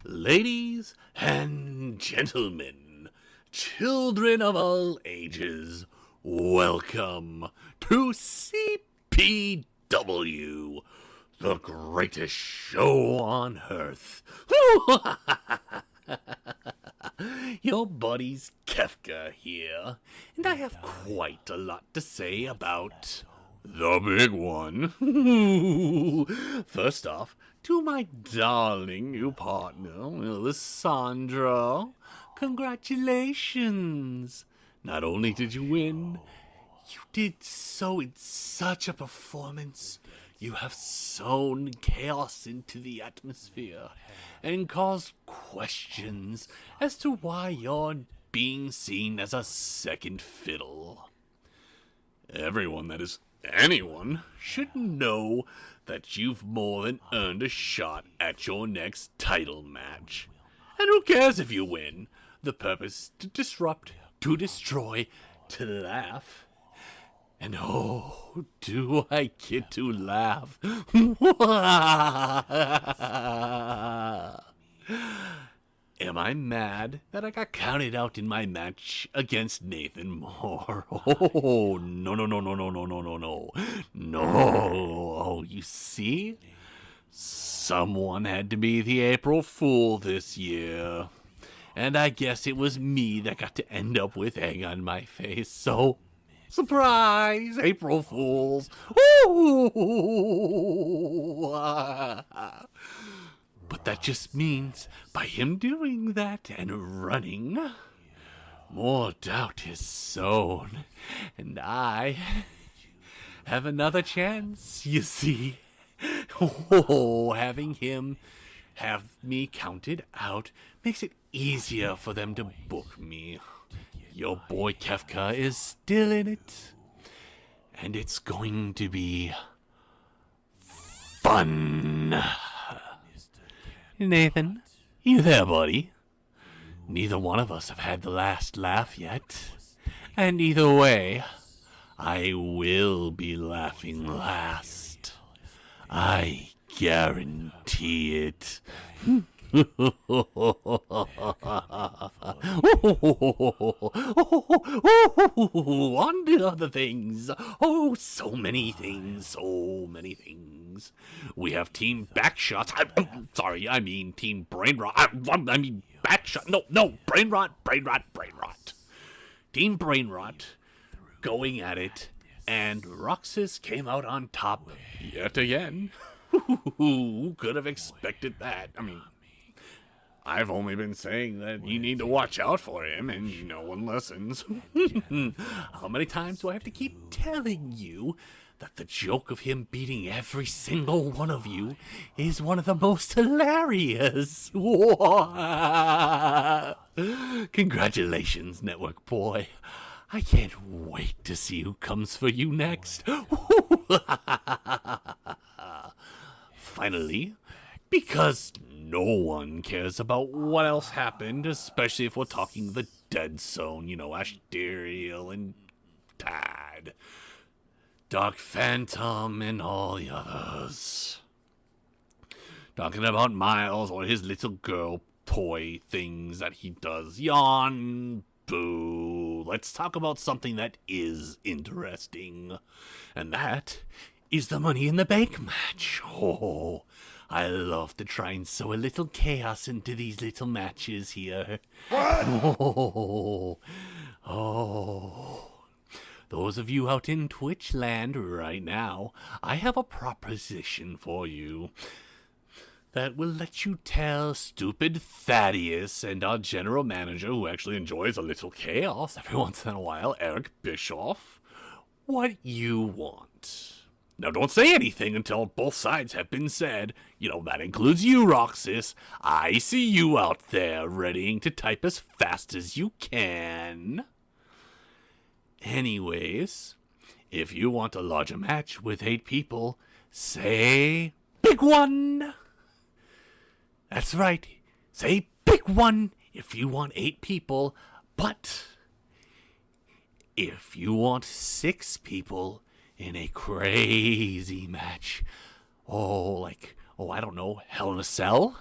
Ladies and gentlemen, children of all ages, welcome to CPW, the greatest show on earth. Your buddy's Kefka here, and I have quite a lot to say about the big one. First off, to my darling new partner, Lissandra, congratulations! Not only did you win, you did so in such a performance. You have sown chaos into the atmosphere and caused questions as to why you're being seen as a second fiddle. Everyone, that is anyone, should know that you've more than earned a shot at your next title match. And who cares if you win? The purpose to disrupt, to destroy, to laugh. And oh, do I get to laugh. Am I mad that I got counted out in my match against Nathan Moore? Oh, no. No, oh, you see? Someone had to be the April Fool this year. And I guess it was me that got to end up with egg on my face, so surprise, April Fools. Ooh. But that just means by him doing that and running, more doubt is sown, and I have another chance, you see. Oh, having him have me counted out makes it easier for them to book me. Your boy Kefka is still in it, and it's going to be fun. Nathan, you there, buddy? Neither one of us have had the last laugh yet, and either way, I will be laughing last. I guarantee it. On to other things. Oh, so many things. We have Team Backshots. I mean Team Brainrot. I mean Backshot. No, Brainrot. Team Brainrot going at it, and Roxas came out on top yet again. Who could have expected that? I mean, I've only been saying that you need to watch out for him, and no one listens. How many times do I have to keep telling you that the joke of him beating every single one of you is one of the most hilarious? Congratulations, Network Boy. I can't wait to see who comes for you next. Finally, because no one cares about what else happened, especially if we're talking the Dead Zone, Asteriel and Tad, Dark Phantom, and all the others. Talking about Miles or his little girl toy things that he does. Yawn, boo. Let's talk about something that is interesting, and that is the Money in the Bank match. Oh, I love to try and sow a little chaos into these little matches here. Oh. Those of you out in Twitch land right now, I have a proposition for you that will let you tell stupid Thaddeus and our general manager, who actually enjoys a little chaos every once in a while, Eric Bischoff, what you want. Now, don't say anything until both sides have been said. That includes you, Roxas. I see you out there readying to type as fast as you can. Anyways, if you want a larger match with 8 people, say big one. That's right. Say big one if you want 8 people. But if you want 6 people in a crazy match, I don't know, Hell in a Cell?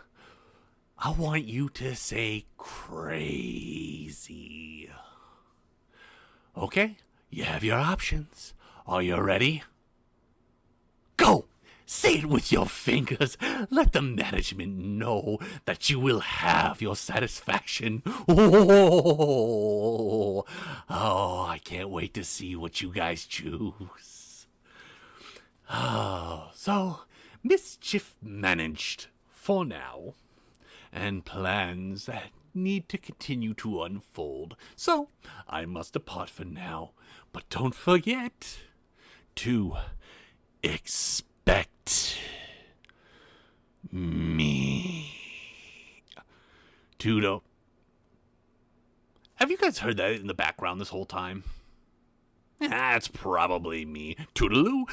I want you to say crazy. Okay, you have your options. Are you ready? Go! Say it with your fingers. Let the management know that you will have your satisfaction. Oh, I can't wait to see what you guys choose. So, mischief managed for now, and plans that need to continue to unfold. So, I must depart for now, but don't forget to expect me. Tudo. Have you guys heard that in the background this whole time? That's probably me. Toodaloo.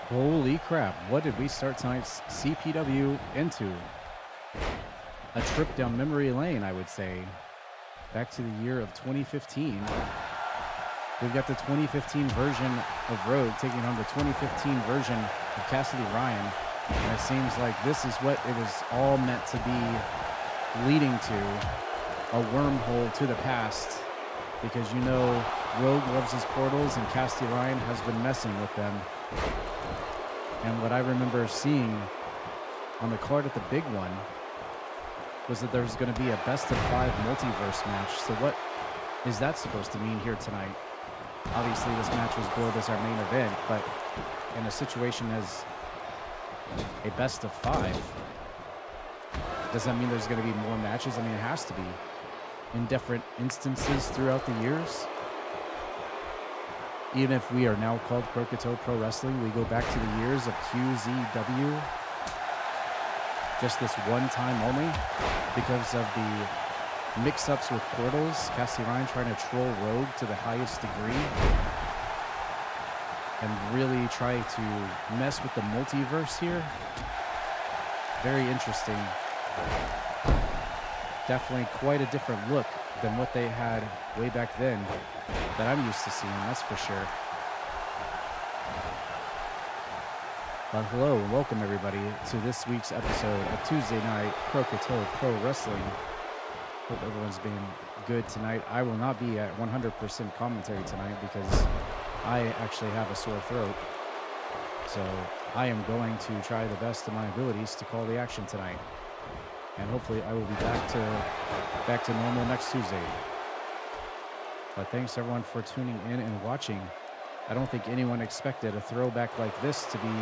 Holy crap, what did we start tonight's CPW into? A trip down memory lane, I would say. Back to the year of 2015. We've got the 2015 version of Rogue taking on the 2015 version of Cassidy Ryan. And it seems like this is what it was all meant to be leading to. A wormhole to the past. Because you know Rogue loves his portals and Cassidy Ryan has been messing with them. And what I remember seeing on the card at the big one was that there was going to be a best-of-5 multiverse match. So what is that supposed to mean here tonight? Obviously, this match was billed as our main event, but in a situation as a best-of-5, does that mean there's going to be more matches? I mean, it has to be. In different instances throughout the years. Even if we are now called Croakitoad Pro Wrestling, we go back to the years of QZW. Just this one time only because of the mix-ups with portals. Cassidy Ryan trying to troll Rogue to the highest degree. And really try to mess with the multiverse here. Very interesting. Definitely quite a different look than what they had way back then that I'm used to seeing, that's for sure. But hello and welcome everybody to this week's episode of Tuesday Night Croakitoad Pro Wrestling. Hope everyone's been good tonight. I will not be at 100% commentary tonight because I actually have a sore throat. So I am going to try the best of my abilities to call the action tonight. And hopefully I will be back to normal next Tuesday. But thanks everyone for tuning in and watching. I don't think anyone expected a throwback like this to be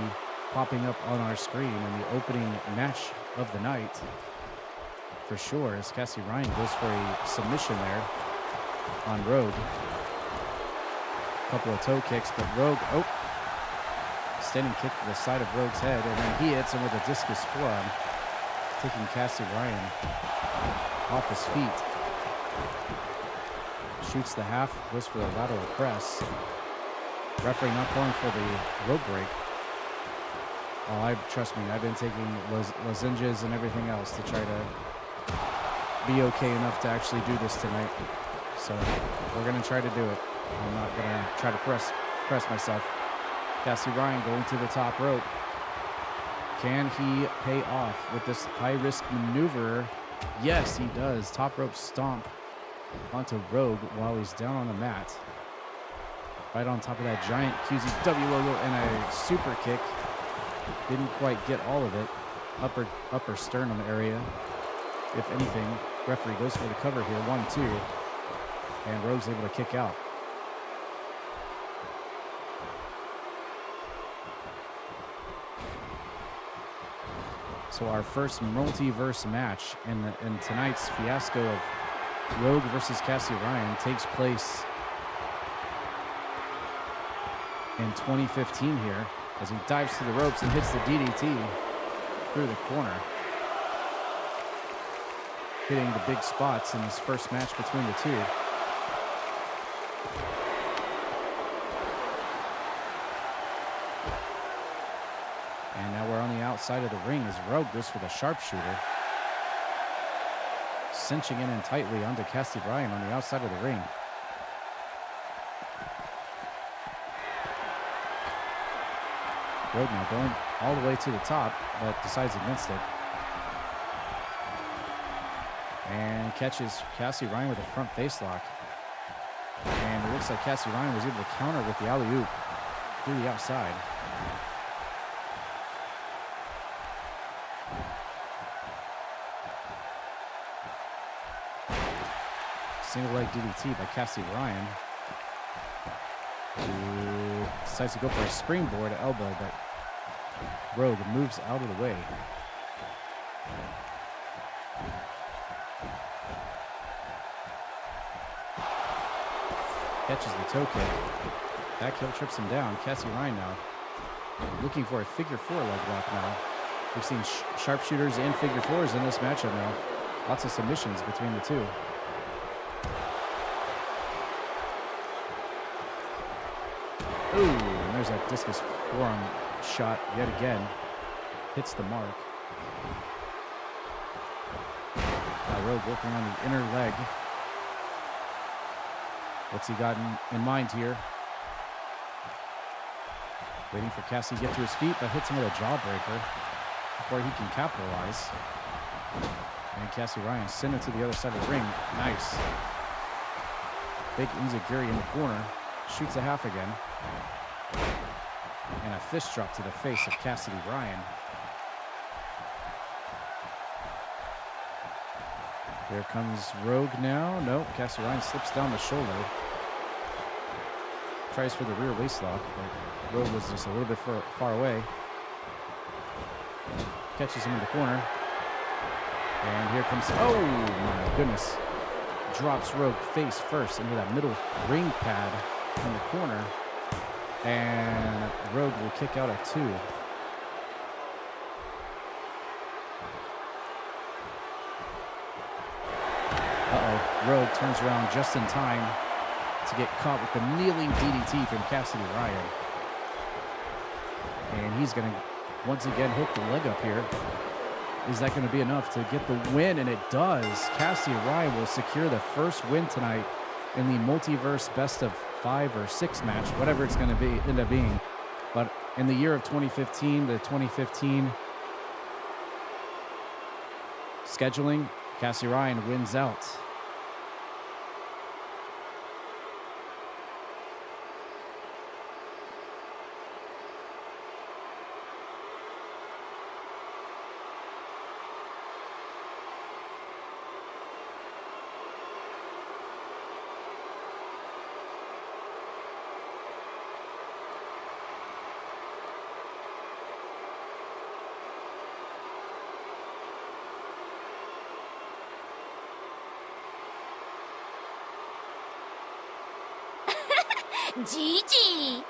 popping up on our screen in the opening match of the night. For sure, as Cassidy Ryan goes for a submission there on Rogue. Couple of toe kicks, but Rogue, standing kick to the side of Rogue's head, and then he hits him with a discus forearm, taking Cassidy Ryan off his feet. Shoots the half, goes for the lateral press. Referee not calling for the rope break. Oh, trust me, I've been taking lozenges and everything else to try to be okay enough to actually do this tonight. So we're gonna try to do it. I'm not gonna try to press myself. Cassidy Ryan going to the top rope. Can he pay off with this high-risk maneuver? Yes, he does. Top rope stomp onto Rogue while he's down on the mat. Right on top of that giant QZW logo and a super kick. Didn't quite get all of it. Upper sternum area. If anything, referee goes for the cover here. 1-2. And Rogue's able to kick out. So our first multiverse match in tonight's fiasco of Rogue versus Cassidy Ryan takes place in 2015 here as he dives to the ropes and hits the DDT through the corner. Hitting the big spots in this first match between the two. And now we're on the outside of the ring as Rogue goes for the sharpshooter. Cinching in tightly onto Cassidy Ryan on the outside of the ring. Rogue now going all the way to the top, but decides against it. And catches Cassidy Ryan with a front face lock. And it looks like Cassidy Ryan was able to counter with the alley-oop through the outside. Single leg DDT by Cassidy Ryan. Who decides to go for a springboard elbow, but Rogue moves out of the way. Catches the toe kick. Back heel trips him down. Cassidy Ryan now looking for a figure four leg lock now. We've seen sharpshooters and figure fours in this matchup now. Lots of submissions between the two. Ooh, and there's that discus forearm shot yet again. Hits the mark. Rogue working on the inner leg. What's he got in mind here? Waiting for Cassidy to get to his feet, but hits him with a jawbreaker before he can capitalize. And Cassidy Ryan sent it to the other side of the ring. Nice. Big Enziguri in the corner. Shoots a half again. And a fist drop to the face of Cassidy Ryan. Here comes Rogue now. No, Cassidy Ryan slips down the shoulder. Tries for the rear waist lock, but Rogue was just a little bit far away. Catches him in the corner. And here comes, oh my goodness. Drops Rogue face first into that middle ring pad in the corner. And Rogue will kick out at 2. Rogue turns around just in time to get caught with the kneeling DDT from Cassidy Ryan. And he's going to once again hook the leg up here. Is that going to be enough to get the win? And it does. Cassidy Ryan will secure the first win tonight in the Multiverse best of 5 or 6 match, whatever it's going to be end up being. But in the year of 2015, the 2015 scheduling, Cassidy Ryan wins out. Gigi!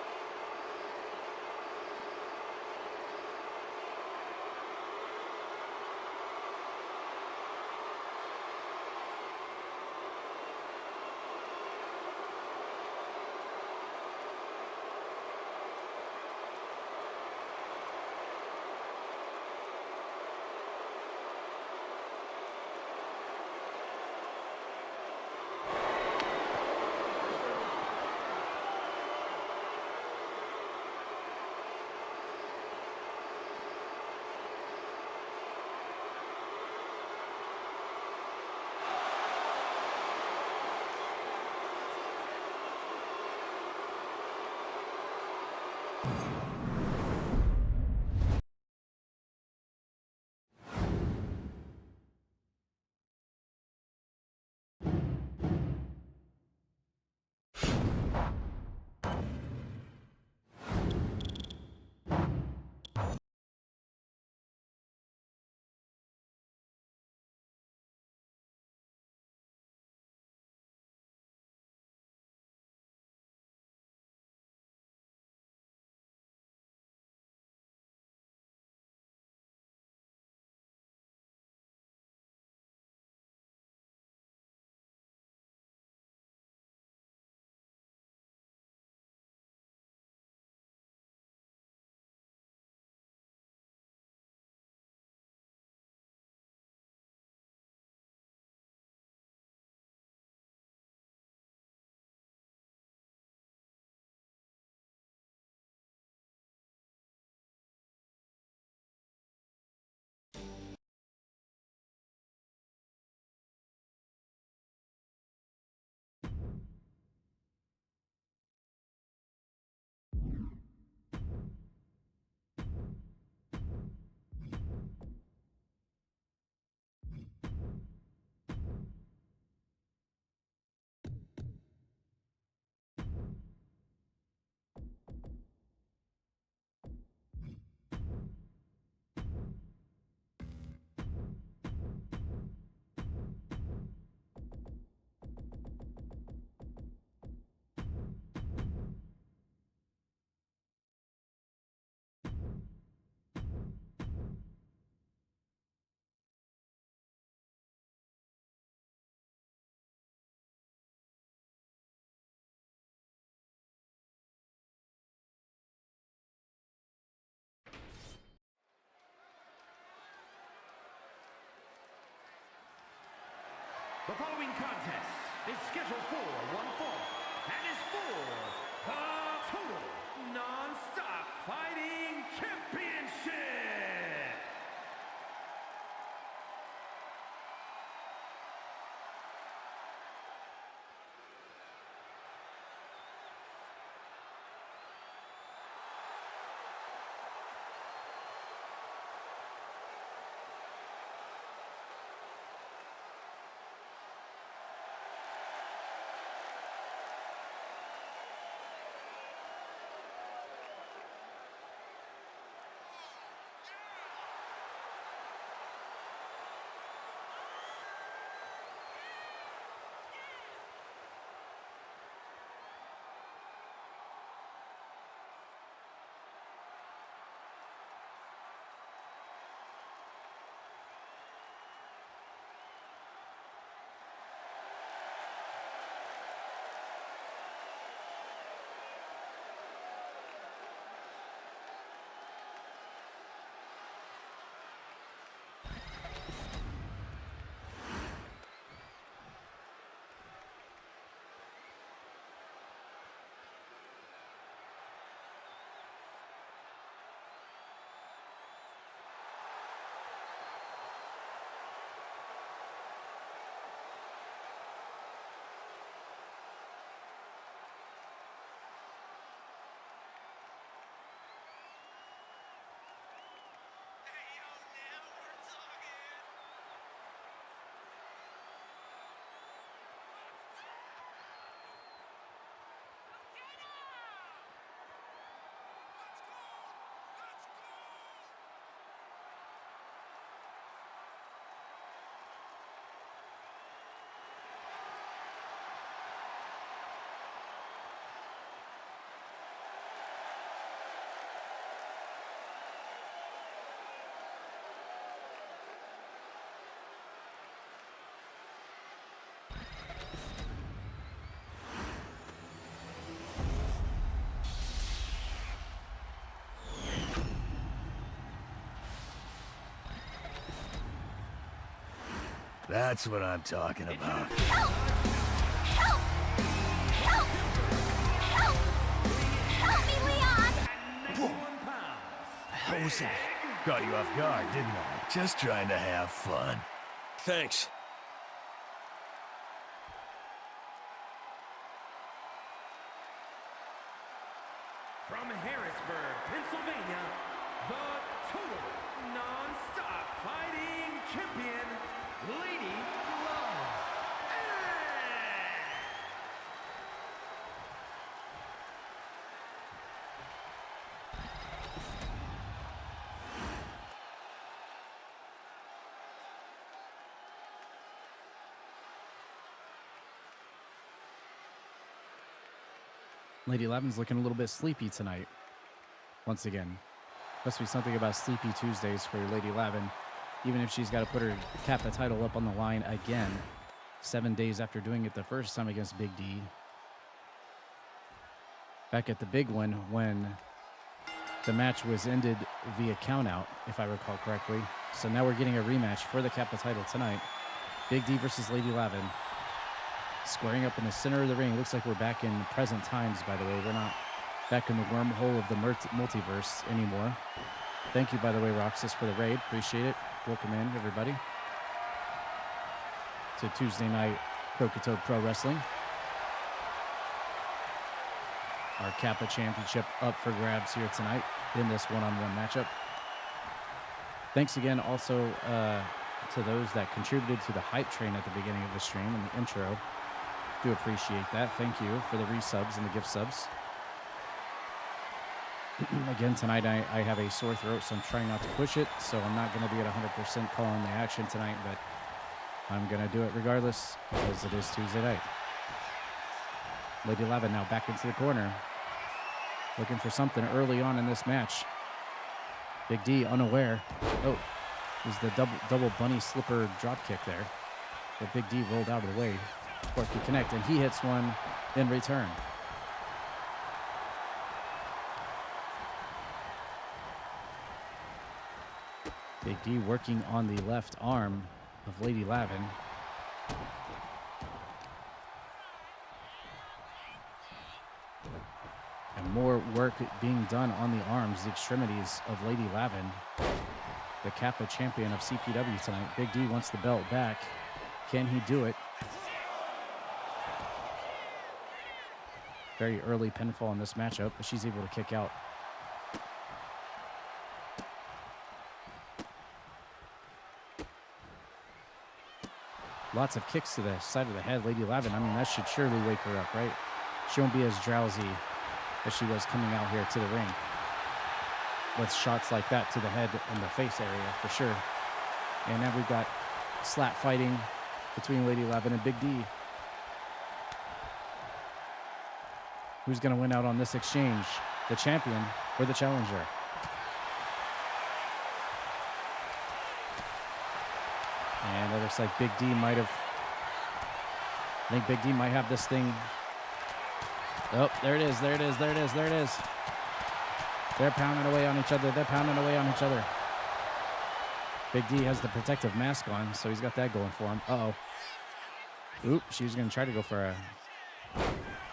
That's what I'm talking about. Help! Help! Help! Help! Help me, Leon! How was that? Caught you off guard, didn't I? Just trying to have fun. Thanks. From Harrisburg, Pennsylvania, the total non-stop fighting champion, Lady Lavven. Lady Lavven's looking a little bit sleepy tonight. Once again. Must be something about Sleepy Tuesdays for Lady Lavven. Even if she's got to put her Kappa title up on the line again. 7 days after doing it the first time against Big D. Back at the big one when the match was ended via countout, if I recall correctly. So now we're getting a rematch for the Kappa title tonight. Big D versus Lady Lavven. Squaring up in the center of the ring. Looks like we're back in present times, by the way. We're not back in the wormhole of the multiverse anymore. Thank you, by the way, Roxas, for the raid. Appreciate it. Welcome in, everybody, to Tuesday night Croakitoad Pro Wrestling. Our Kappa Championship up for grabs here tonight in this one-on-one matchup. Thanks again also to those that contributed to the hype train at the beginning of the stream and the intro. Do appreciate that. Thank you for the resubs and the gift subs. Again, tonight I have a sore throat, so I'm trying not to push it. So I'm not going to be at 100% calling the action tonight, but I'm going to do it regardless because it is Tuesday night. Lady Lavven now back into the corner. Looking for something early on in this match. Big D unaware. Oh, is the double bunny slipper drop kick there. But Big D rolled out of the way. Before it could connect, and he hits one in return. Big D working on the left arm of Lady Lavven. And more work being done on the arms, the extremities of Lady Lavven, the Kappa champion of CPW tonight. Big D wants the belt back. Can he do it? Very early pinfall in this matchup, but she's able to kick out. Lots of kicks to the side of the head. Lady Lavven, I mean, that should surely wake her up, right? She won't be as drowsy as she was coming out here to the ring. With shots like that to the head and the face area, for sure. And then we've got slap fighting between Lady Lavven and Big D. Who's going to win out on this exchange? The champion or the challenger? And it looks like Big D might have... I think Big D might have this thing... Oh, there it is, there it is, there it is, there it is. They're pounding away on each other. They're pounding away on each other. Big D has the protective mask on, so he's got that going for him. Uh-oh. Oop, she was going to try to go for a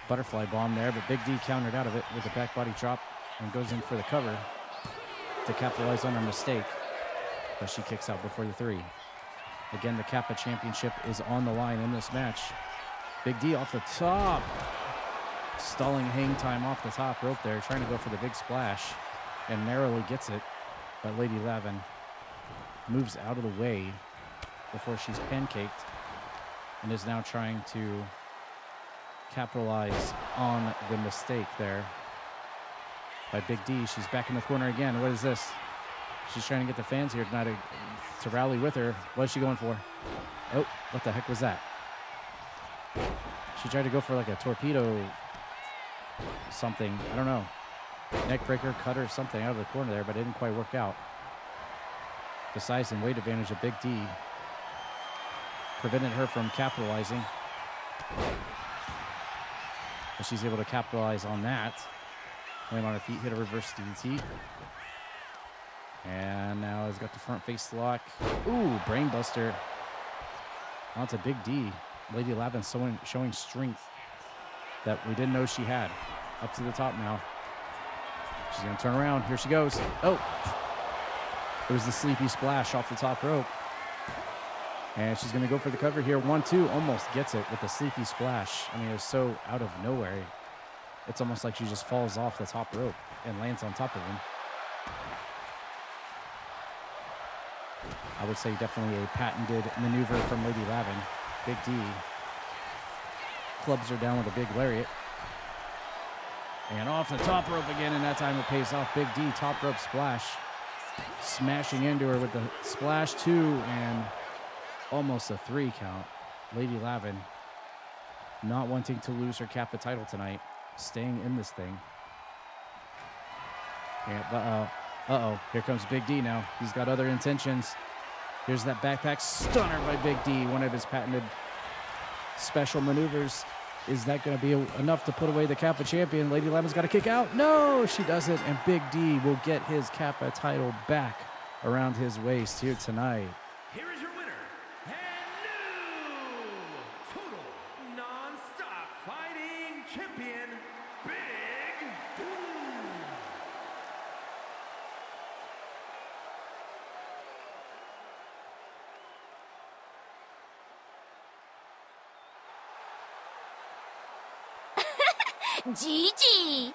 butterfly bomb there, but Big D countered out of it with a back body drop and goes in for the cover to capitalize on her mistake. But she kicks out before the 3. Again, the Kappa Championship is on the line in this match. Big D off the top. Stalling hang time off the top rope there, trying to go for the big splash and narrowly gets it. But Lady Lavven moves out of the way before she's pancaked and is now trying to capitalize on the mistake there by Big D. She's back in the corner again. What is this? She's trying to get the fans here tonight to rally with her. What is she going for? Oh, what the heck was that? She tried to go for like a torpedo something. I don't know. Neck breaker, cutter, something out of the corner there, but it didn't quite work out. The size and weight advantage of Big D prevented her from capitalizing. But she's able to capitalize on that. Land on her feet, hit a reverse DDT. And now he's got the front face lock. Ooh, brainbuster. onto Big D. Lady Lavven showing strength that we didn't know she had. Up to the top now. She's going to turn around. Here she goes. Oh. It was the sleepy splash off the top rope. And she's going to go for the cover here. 1-2. Almost gets it with the sleepy splash. I mean, it was so out of nowhere. It's almost like she just falls off the top rope and lands on top of him. I would say definitely a patented maneuver from Lady Lavven. Big D clubs her down with a big lariat. And off the top rope again, and that time it pays off. Big D, top rope splash. Smashing into her with the splash 2 and almost a 3 count. Lady Lavven not wanting to lose her Kappa title tonight. Staying in this thing. And uh-oh. Here comes Big D now. He's got other intentions. Here's that backpack stunner by Big D, one of his patented special maneuvers. Is that going to be enough to put away the Kappa champion? Lady Lavven's got to kick out. No, she doesn't. And Big D will get his Kappa title back around his waist here tonight. Here is your winner, and new total non-stop fighting champion, Big D. Gigi!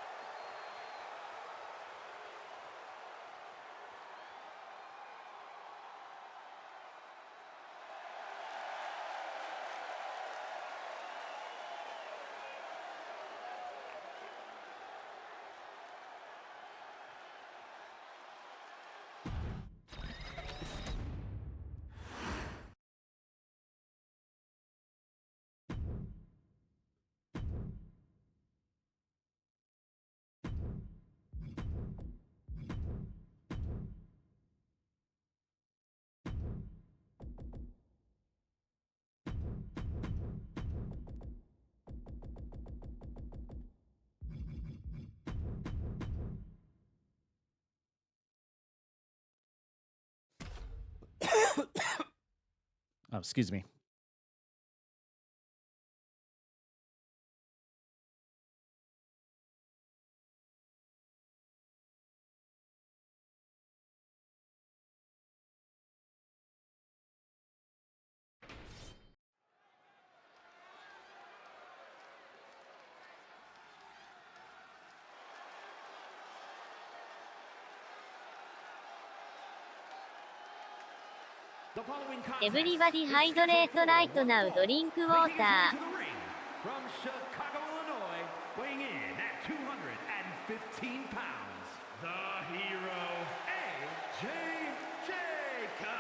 Oh, excuse me. The following contest Everybody is hydrate scheduled for right one now. fall. Drink Making his water. way to the ring from Chicago, Illinois, weighing in at 215 pounds, the hero, AJ Jacobs.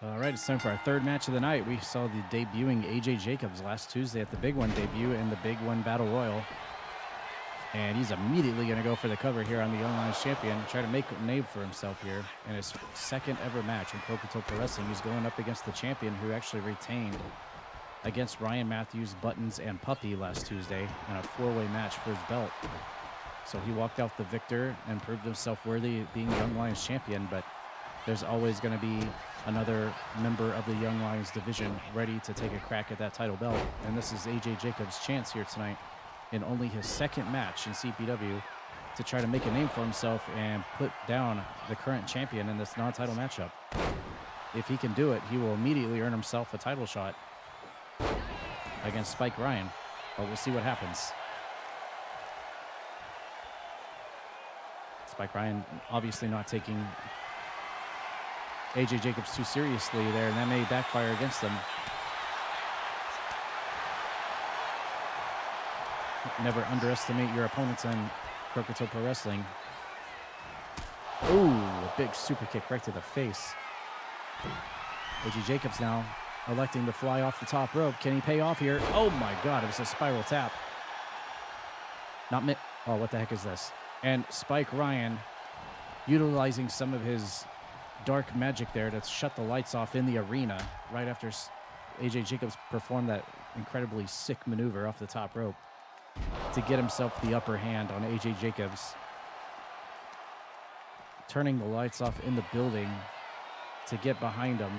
All right, it's time for our third match of the night. We saw the debuting AJ Jacobs last Tuesday at the Big One debut in the Big One Battle Royal. And he's immediately going to go for the cover here on the Young Lions champion, try to make a name for himself here in his second ever match in Croakitoad Pro Wrestling. He's going up against the champion who actually retained against Ryan Matthews, Buttons, and Puppy last Tuesday in a four-way match for his belt. So he walked out the victor and proved himself worthy of being Young Lions champion, but there's always going to be another member of the Young Lions division ready to take a crack at that title belt. And this is AJ Jacobs' chance here tonight in only his second match in CPW to try to make a name for himself and put down the current champion in this non-title matchup. If he can do it, he will immediately earn himself a title shot against Spike Ryan, but we'll see what happens. Spike Ryan obviously not taking AJ Jacobs too seriously there, and that may backfire against him. Never underestimate your opponents in Croakitoad Pro Wrestling. Ooh, a big super kick right to the face. AJ Jacobs now electing to fly off the top rope. Can he pay off here? Oh my God, it was a spiral tap. Oh, what the heck is this? And Spike Ryan utilizing some of his dark magic there to shut the lights off in the arena right after AJ Jacobs performed that incredibly sick maneuver off the top rope to get himself the upper hand on AJ Jacobs. Turning the lights off in the building to get behind him.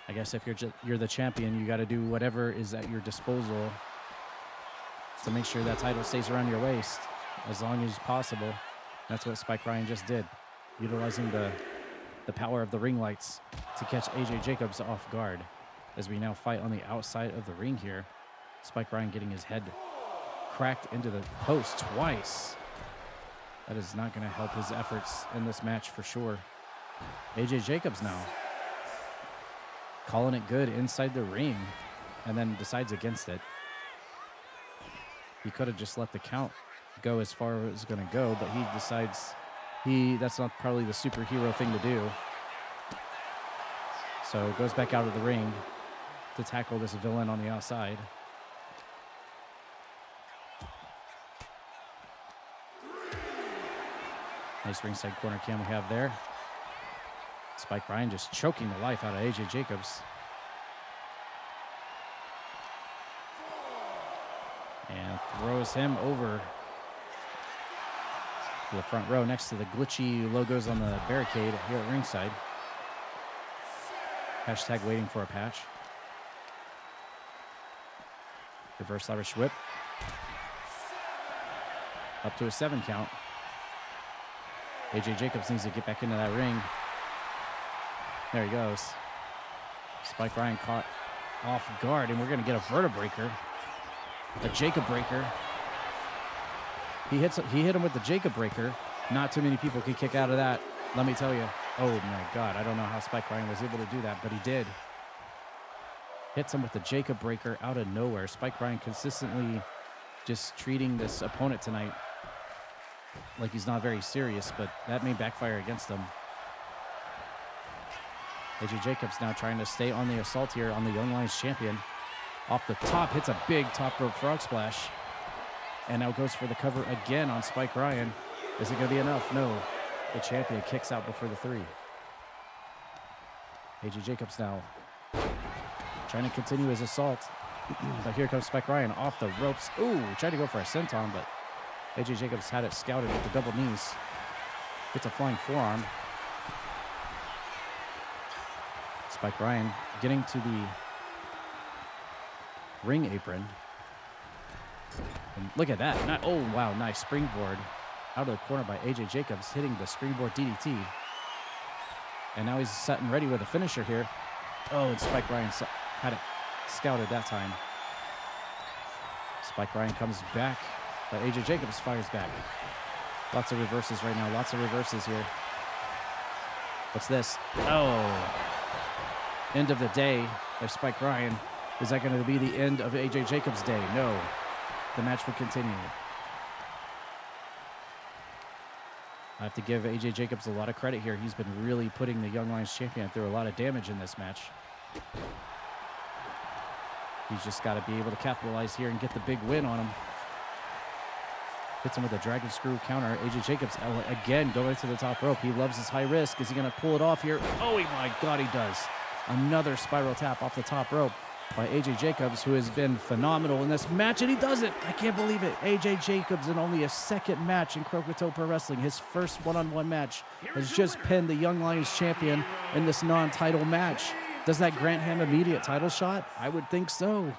I guess if you're the champion, you got to do whatever is at your disposal to make sure that title stays around your waist as long as possible. That's what Spike Ryan just did, utilizing the power of the ring lights to catch AJ Jacobs off guard as we now fight on the outside of the ring here. Spike Ryan getting his head cracked into the post twice. That is not going to help his efforts in this match for sure. AJ Jacobs now calling it good inside the ring and then decides against it. He could have just let the count go as far as it was going to go, but he decides that's not probably the superhero thing to do. So goes back out of the ring to tackle this villain on the outside. Nice ringside corner cam we have there. Spike Ryan just choking the life out of AJ Jacobs. And throws him over to the front row next to the glitchy logos on the barricade here at ringside. Hashtag waiting for a patch. Reverse Irish whip. Up to a 7 count. AJ Jacobs needs to get back into that ring. There he goes. Spike Ryan caught off guard, and we're going to get a vertebreaker. A Jacob breaker. He hit him with the Jacob breaker. Not too many people can kick out of that, let me tell you. Oh my God, I don't know how Spike Ryan was able to do that, but he did. Hits him with the Jacob breaker out of nowhere. Spike Ryan consistently just treating this opponent tonight like he's not very serious, but that may backfire against him. AJ Jacobs now trying to stay on the assault here on the Young Lions champion. Off the top, hits a big top rope frog splash. And now goes for the cover again on Spike Ryan. Is it going to be enough? No. The champion kicks out before the 3. AJ Jacobs now trying to continue his assault. But here comes Spike Ryan off the ropes. Ooh, tried to go for a senton, but AJ Jacobs had it scouted with the double knees. Gets a flying forearm. Spike Ryan getting to the ring apron. And look at that. Oh, wow, nice springboard out of the corner by AJ Jacobs, hitting the springboard DDT. And now he's set and ready with a finisher here. Oh, and Spike Ryan had it scouted that time. Spike Ryan comes back, but AJ Jacobs fires back. Lots of reverses right now. Lots of reverses here. What's this? Oh. End of the day by Spike Ryan. Is that going to be the end of AJ Jacobs' day? No. The match will continue. I have to give AJ Jacobs a lot of credit here. He's been really putting the Young Lions champion through a lot of damage in this match. He's just got to be able to capitalize here and get the big win on him. Hits him with a dragon screw counter. AJ Jacobs, again, going to the top rope. He loves his high risk. Is he going to pull it off here? Oh, my God, he does. Another spiral tap off the top rope by AJ Jacobs, who has been phenomenal in this match, and he does it. I can't believe it. AJ Jacobs in only a second match in Croakitoad Pro Wrestling, his first one-on-one match, has just pinned the Young Lions champion in this non-title match. Does that grant him immediate title shot? I would think so.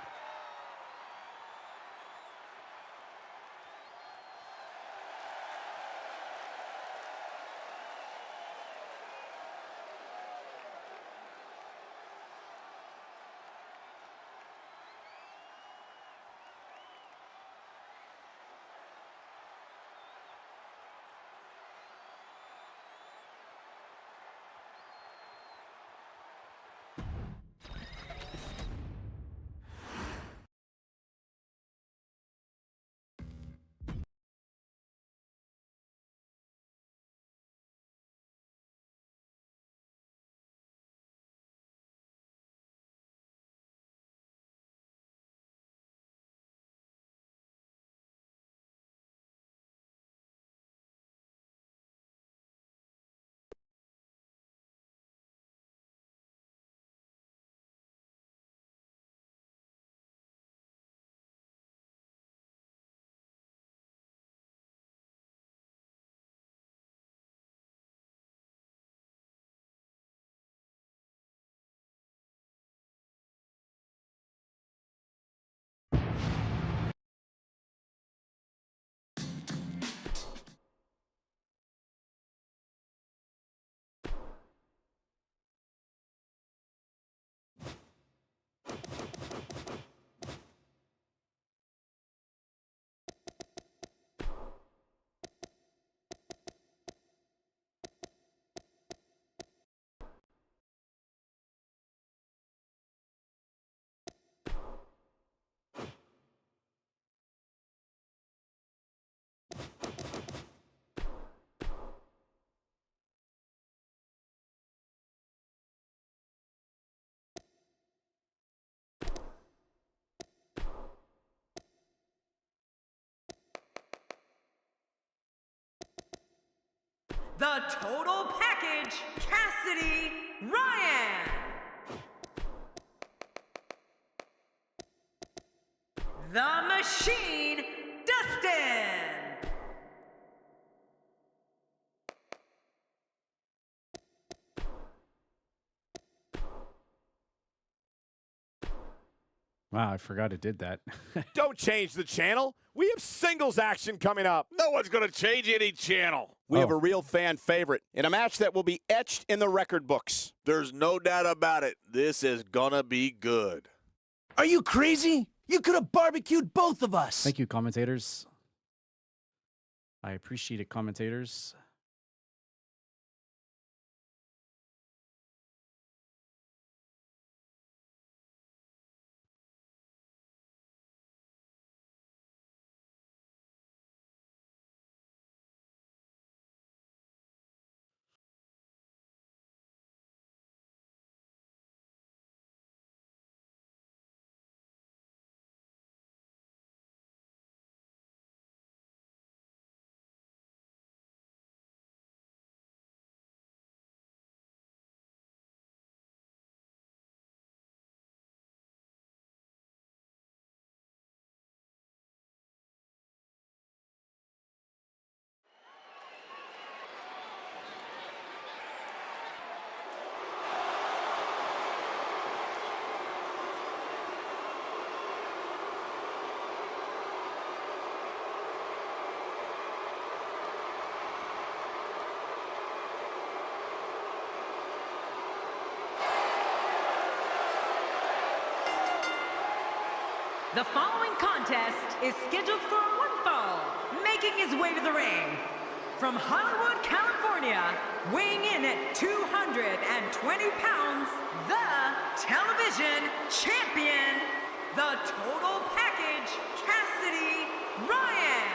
The total package, Cassidy Ryan. The Machine, Dustin. Wow, I forgot it did that. Don't change the channel. We have singles action coming up. No one's going to change any channel. We have a real fan favorite in a match that will be etched in the record books. There's no doubt about it. This is going to be good. Are you crazy? You could have barbecued both of us. Thank you, commentators. I appreciate it, commentators. The following contest is scheduled for one fall, making his way to the ring. From Hollywood, California, weighing in at 220 pounds, the television champion, the total package, Cassidy Ryan.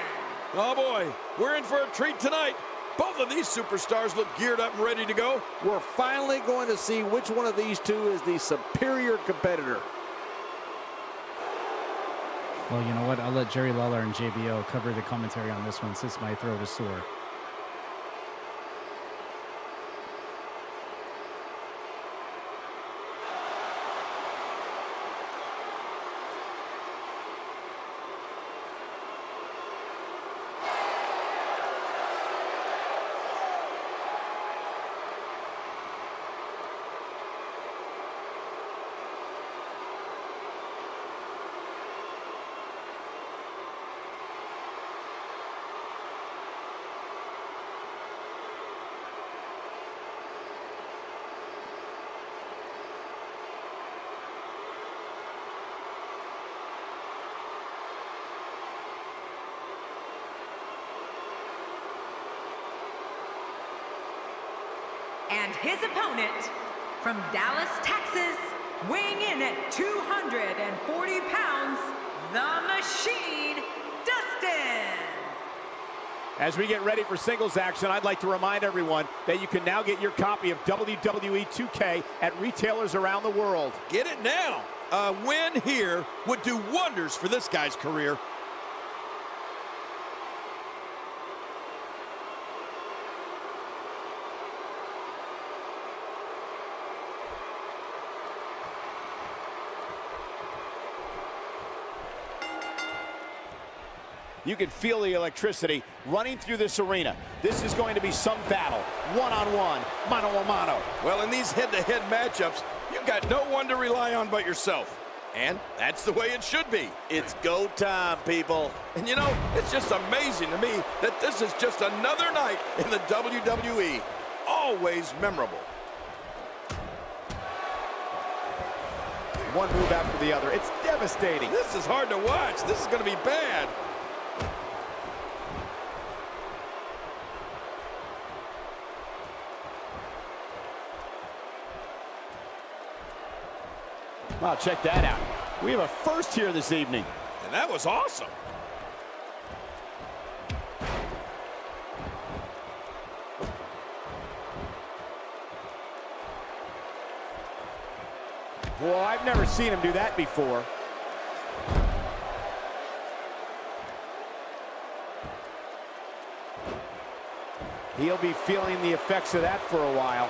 Oh boy, we're in for a treat tonight. Both of these superstars look geared up and ready to go. We're finally going to see which one of these two is the superior competitor. Well, you know what? I'll let Jerry Lawler and JBO cover the commentary on this one since my throat is sore. And his opponent, from Dallas, Texas, weighing in at 240 pounds, the Machine, Dustin. As we get ready for singles action, I'd like to remind everyone that you can now get your copy of WWE 2K at retailers around the world. Get it now. A win here would do wonders for this guy's career. You can feel the electricity running through this arena. This is going to be some battle, one-on-one, mano-a-mano. Well, in these head-to-head matchups, you've got no one to rely on but yourself. And that's the way it should be. It's go time, people. And you know, it's just amazing to me that this is just another night in the WWE. Always memorable. One move after the other. It's devastating. This is hard to watch. This is going to be bad. Wow, check that out. We have a first here this evening. And that was awesome. Well, I've never seen him do that before. He'll be feeling the effects of that for a while.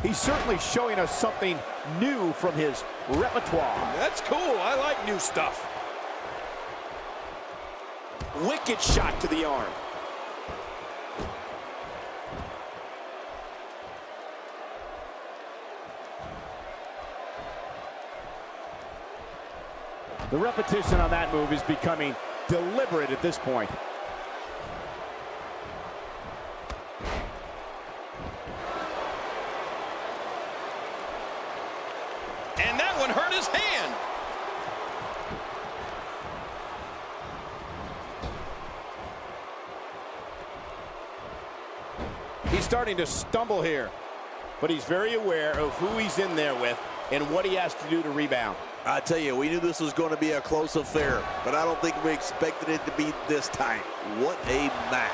He's certainly showing us something new from his repertoire. That's cool. I like new stuff. Wicked shot to the arm. The repetition on that move is becoming deliberate at this point. And that one hurt his hand. He's starting to stumble here, but he's very aware of who he's in there with and what he has to do to rebound. I tell you, we knew this was going to be a close affair, but I don't think we expected it to be this tight. What a match.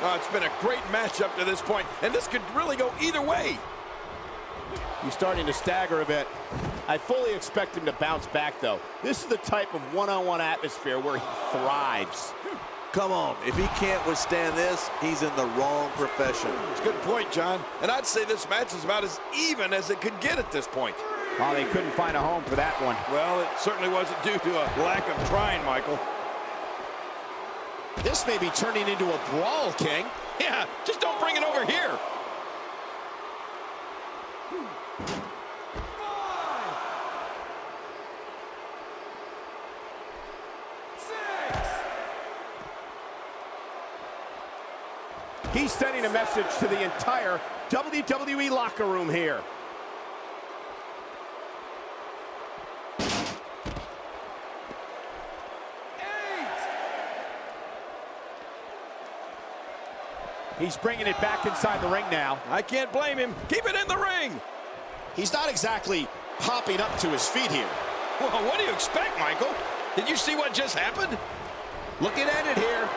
Oh, it's been a great match up to this point, and this could really go either way. He's starting to stagger a bit. I fully expect him to bounce back, though. This is the type of one-on-one atmosphere where he thrives. Come on, if he can't withstand this, he's in the wrong profession. It's a good point, John. And I'd say this match is about as even as it could get at this point. Oh, they couldn't find a home for that one. Well, it certainly wasn't due to a lack of trying, Michael. This may be turning into a brawl, King. Yeah, just don't bring it over here. He's sending a message to the entire WWE locker room here. He's bringing it back inside the ring now. I can't blame him. Keep it in the ring. He's not exactly popping up to his feet here. Well, what do you expect, Michael? Did you see what just happened? Looking at it here.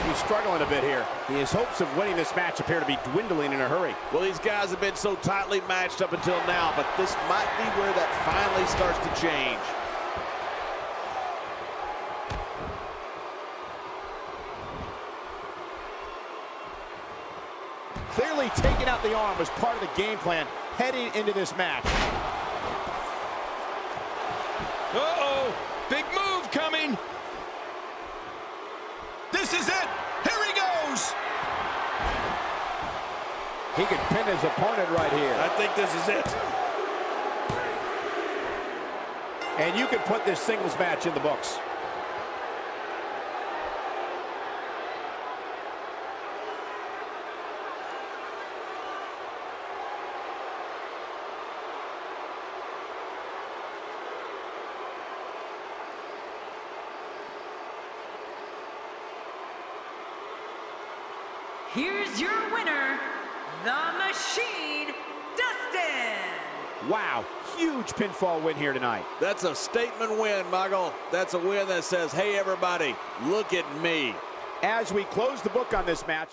He's struggling a bit here. His hopes of winning this match appear to be dwindling in a hurry. Well, these guys have been so tightly matched up until now, but this might be where that finally starts to change. Clearly taking out the arm was part of the game plan heading into this match. Uh-oh, big move coming. This is it. Here he goes. He could pin his opponent right here. I think this is it. And you can put this singles match in the books. Here's your winner, the Machine, Dustin. Wow, huge pinfall win here tonight. That's a statement win, Michael. That's a win that says, hey, everybody, look at me. As we close the book on this match,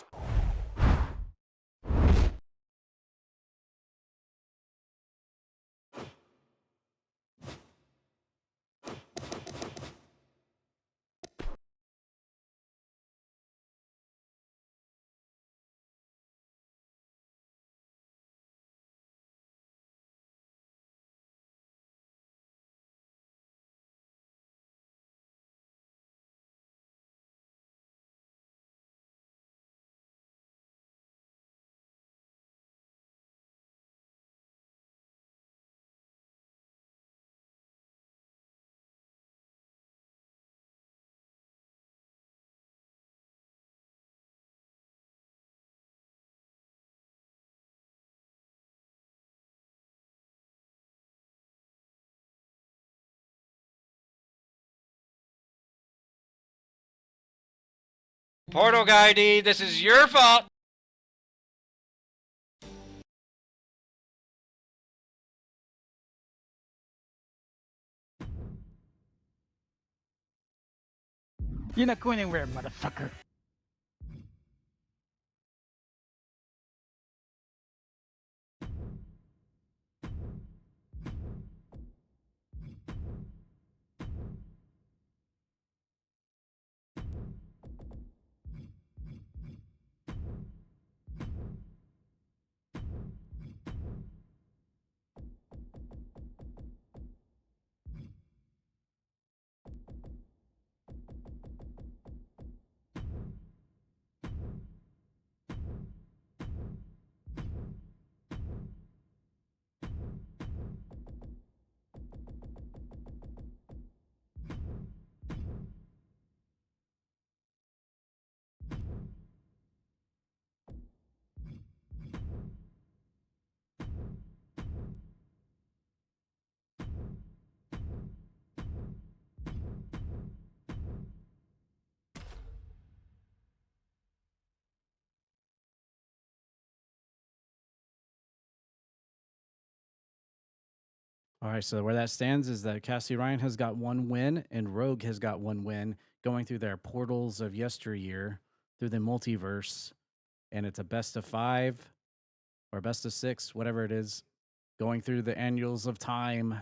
Portal Guy D, this is your fault. You're not going anywhere, motherfucker. All right, so where that stands is that Cassidy Ryan has got 1 win and Rogue has got 1 win going through their portals of yesteryear through the multiverse. And it's a best of 5 or best of 6, whatever it is, going through the annuals of time.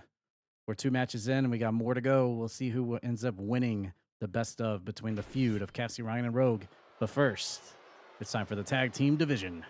We're 2 matches in and we got more to go. We'll see who ends up winning the best of between the feud of Cassidy Ryan and Rogue. But first, it's time for the tag team division.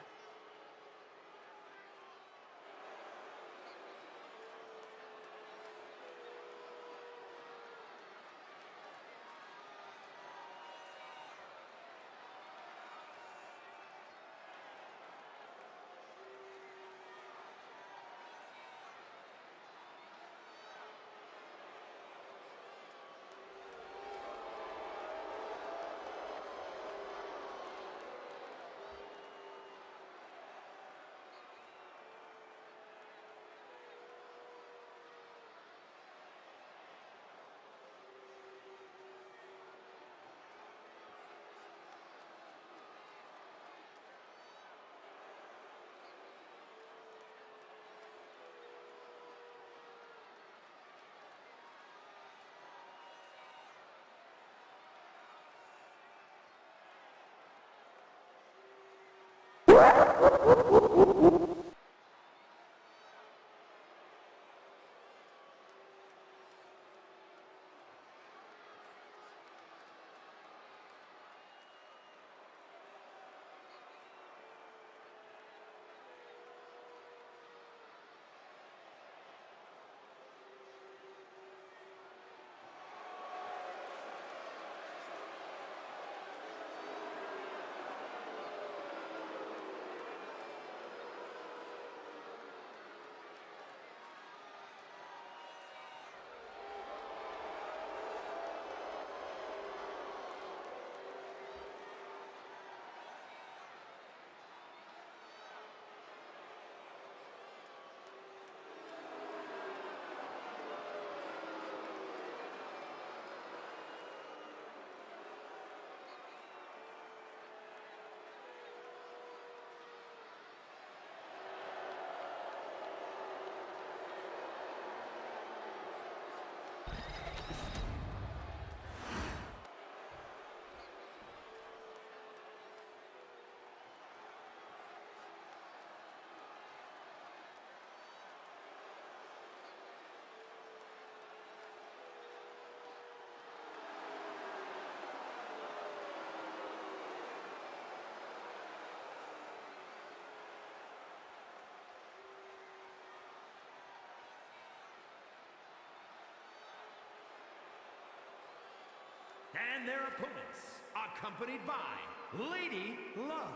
And their opponents, accompanied by Lady Lavven.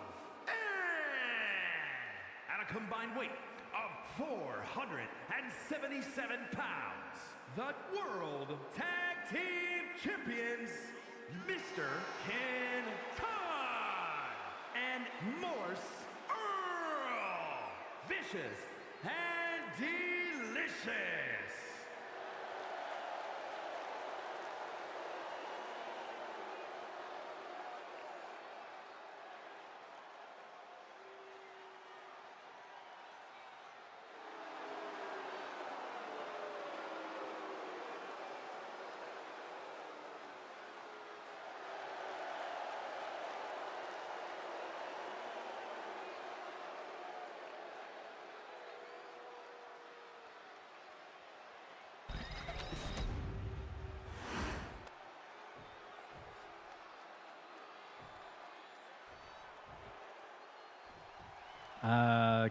At a combined weight of 477 pounds, the World Tag Team Champions, Mr. Ken Todd and Morse Earl. Vicious and delicious.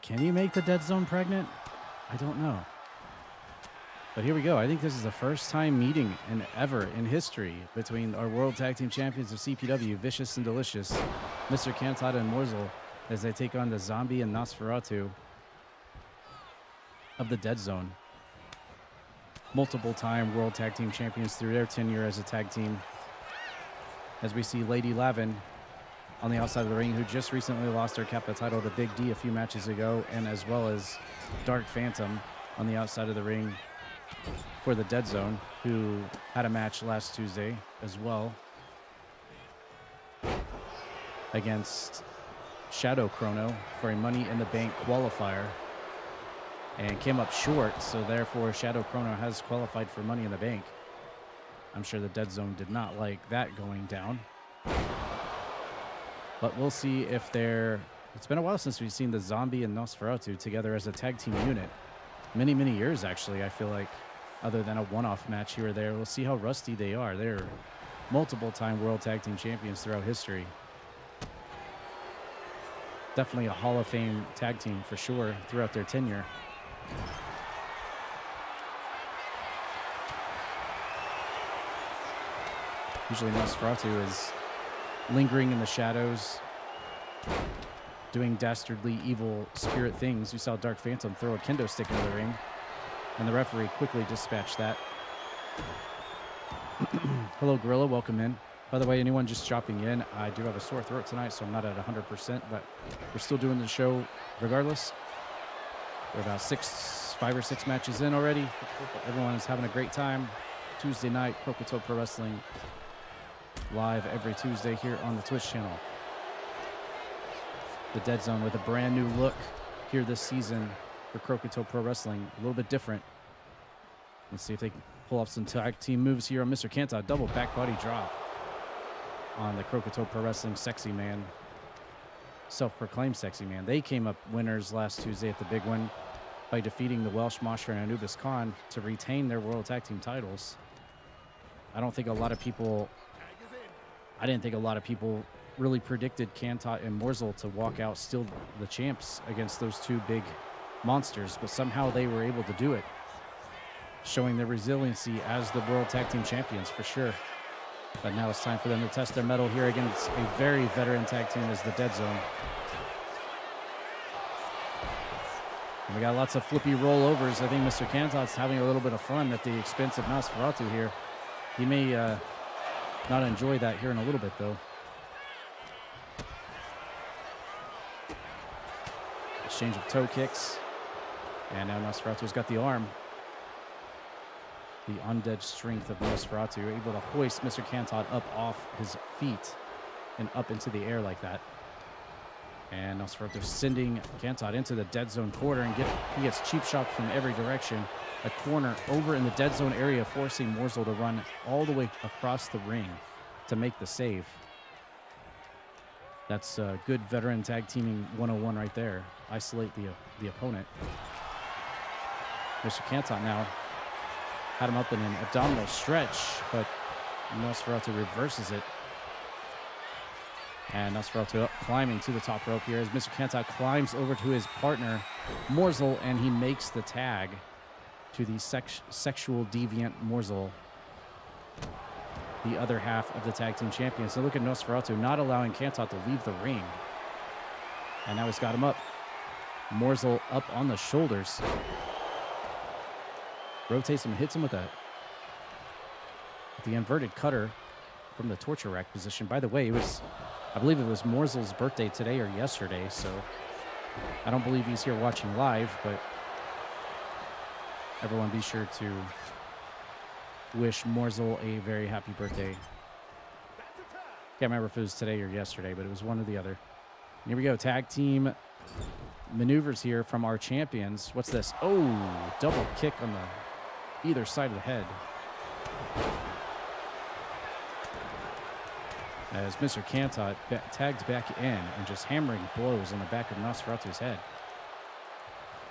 Can you make the Dead Zone pregnant? I don't know. But here we go. I think this is the first time meeting ever in history between our World Tag Team Champions of CPW, Vicious and Delicious, Mr. Cantada and Morzel, as they take on the Zombie and Nosferatu of the Dead Zone. Multiple-time World Tag Team Champions through their tenure as a tag team. As we see Lady Lavven on the outside of the ring, who just recently lost her Kappa title to Big D a few matches ago, and as well as Dark Phantom on the outside of the ring for the Dead Zone, who had a match last Tuesday as well against Shadow Chrono for a Money in the Bank qualifier and came up short, so therefore Shadow Chrono has qualified for Money in the Bank. I'm sure the Dead Zone did not like that going down. But we'll see if they're... It's been a while since we've seen the Zombie and Nosferatu together as a tag team unit. Many, many years, actually, I feel like, other than a one-off match here or there. We'll see how rusty they are. They're multiple-time World Tag Team Champions throughout history. Definitely a Hall of Fame tag team for sure throughout their tenure. Usually Nosferatu is lingering in the shadows, doing dastardly evil spirit things. We saw Dark Phantom throw a kendo stick into the ring, and the referee quickly dispatched that. Hello, Gorilla. Welcome in. By the way, anyone just dropping in, I do have a sore throat tonight, so I'm not at 100%, but we're still doing the show regardless. We're about 5 or 6 matches in already. Everyone is having a great time. Tuesday night, Croakitoad Pro Wrestling, live every Tuesday here on the Twitch channel. The Dead Zone with a brand new look here this season for Croakitoad Pro Wrestling. A little bit different. Let's see if they can pull off some tag team moves here on Mr. Kanta. Double back body drop on the Croakitoad Pro Wrestling Sexy Man. self-proclaimed sexy man. They came up winners last Tuesday at the big one by defeating the Welsh Monster and Anubis Khan to retain their World Tag Team titles. I didn't think a lot of people really predicted Kantot and Morsel to walk out still the champs against those two big monsters, but somehow they were able to do it, showing their resiliency as the World Tag Team champions for sure. But now it's time for them to test their mettle here against a very veteran tag team as the Dead Zone. And we got lots of flippy rollovers. I think Mr. Kantot's having a little bit of fun at the expense of Nosferatu here. He may not enjoy that here in a little bit, though. Exchange of toe kicks. And now Nosferatu's got the arm. The undead strength of Nosferatu, able to hoist Mr. Kantot up off his feet and up into the air like that. And Nosferatu sending Kantot into the Dead Zone corner, and he gets cheap shot from every direction. A corner over in the Dead Zone area, forcing Morsel to run all the way across the ring to make the save. That's good veteran tag teaming 101 right there. Isolate the opponent. Mr. Kantot now had him up in an abdominal stretch, but Nosferatu reverses it. And Nosferatu climbing to the top rope here as Mr. Kantot climbs over to his partner, Morsel, and he makes the tag to the sexual deviant Morsel, the other half of the tag team champions. So look at Nosferatu not allowing Kantot to leave the ring. And now he's got him up. Morsel up on the shoulders. Rotates him, hits him with the inverted cutter from the torture rack position. By the way, I believe it was Morsel's birthday today or yesterday, so I don't believe he's here watching live, but everyone be sure to wish Morsel a very happy birthday. Can't remember if it was today or yesterday, but it was one or the other. Here we go, tag team maneuvers here from our champions. What's this? Oh, double kick on the either side of the head. As Mr. Kantot tags back in and just hammering blows on the back of Nosferatu's head.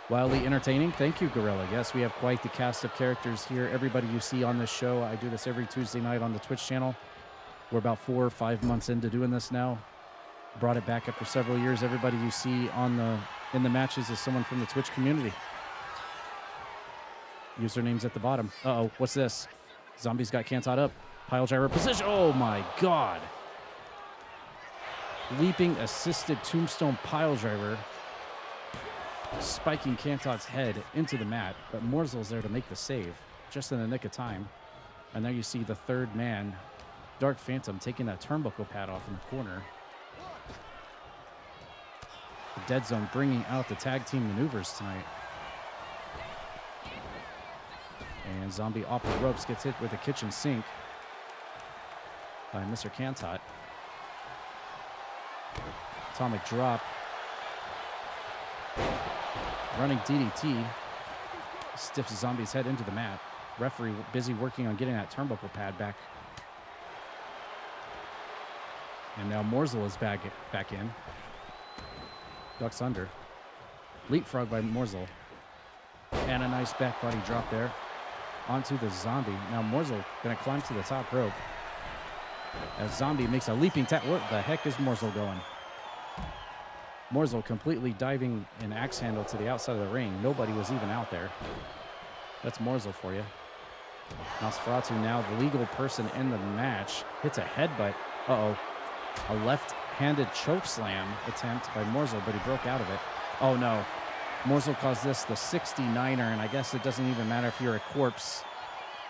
Wildly entertaining. Thank you, Gorilla. Yes, we have quite the cast of characters here. Everybody you see on this show. I do this every Tuesday night on the Twitch channel. We're about 4 or 5 months into doing this now. Brought it back after several years. Everybody you see in the matches is someone from the Twitch community. Usernames at the bottom. Uh-oh, what's this? Zombie's got Kantot up. Pile driver position. Oh my God. Leaping assisted tombstone pile driver. Spiking Kantot's head into the mat, but Morsel's there to make the save just in the nick of time. And there you see the third man, Dark Phantom, taking that turnbuckle pad off in the corner. The Dead Zone bringing out the tag team maneuvers tonight. And Zombie off the ropes, gets hit with a kitchen sink by Mr. Kantot. Atomic drop. Running DDT. Stiffs Zombie's head into the mat. Referee busy working on getting that turnbuckle pad back. And now Morsel is back in. Ducks under. Leapfrog by Morsel. And a nice back body drop there. Onto the Zombie. Now Morsel going to climb to the top rope. As Zombie makes a leaping tap. Where the heck is Morsel going? Morsel completely diving an axe handle to the outside of the ring. Nobody was even out there. That's Morsel for you. Nosferatu now the legal person in the match. Hits a headbutt. Uh-oh. A left-handed choke slam attempt by Morsel, but he broke out of it. Oh, no. Morsel calls this the 69er, and I guess it doesn't even matter if you're a corpse.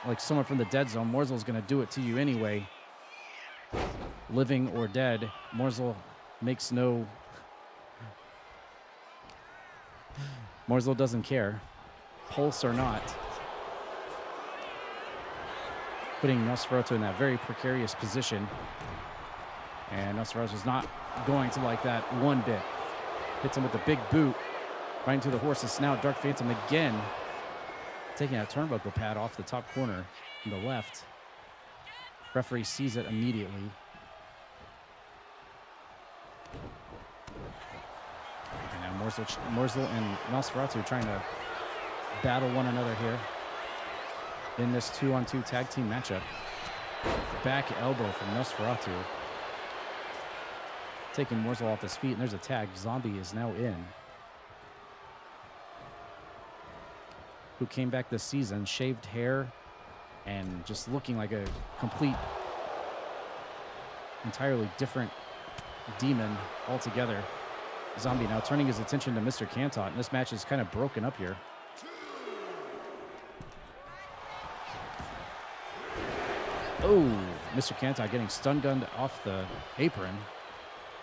Like someone from the Dead Zone, Morsel's going to do it to you anyway. Living or dead, Morsel makes no... Morsel doesn't care, pulse or not. Putting Nosferatu in that very precarious position. And Nosferatu's not going to like that one bit. Hits him with a big boot right into the horse's snout. Dark Phantom again taking that turnbuckle pad off the top corner on the left. Referee sees it immediately. Morsel and Nosferatu trying to battle one another here in this 2-on-2 tag team matchup. Back elbow from Nosferatu. Taking Morsel off his feet, and there's a tag. Zombie is now in. Who came back this season, shaved hair, and just looking like a complete, entirely different demon altogether. Zombie now turning his attention to Mr. Cantot, and this match is kind of broken up here. Oh, Mr. Cantot getting stun gunned off the apron.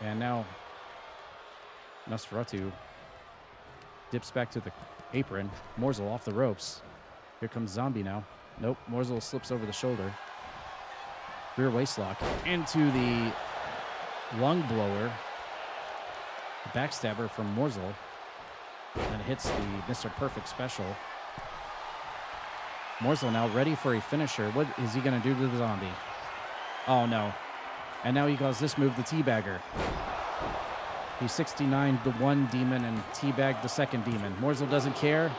And now Nosferatu dips back to the apron. Morsel off the ropes. Here comes Zombie now. Nope, Morsel slips over the shoulder. Rear waistlock into the lung blower. The backstabber from Morsel. And hits the Mr. Perfect special. Morsel now ready for a finisher. What is he going to do to the Zombie? Oh, no. And now he calls this move the Teabagger. He 69'd the one demon and teabagged the second demon. Morsel doesn't care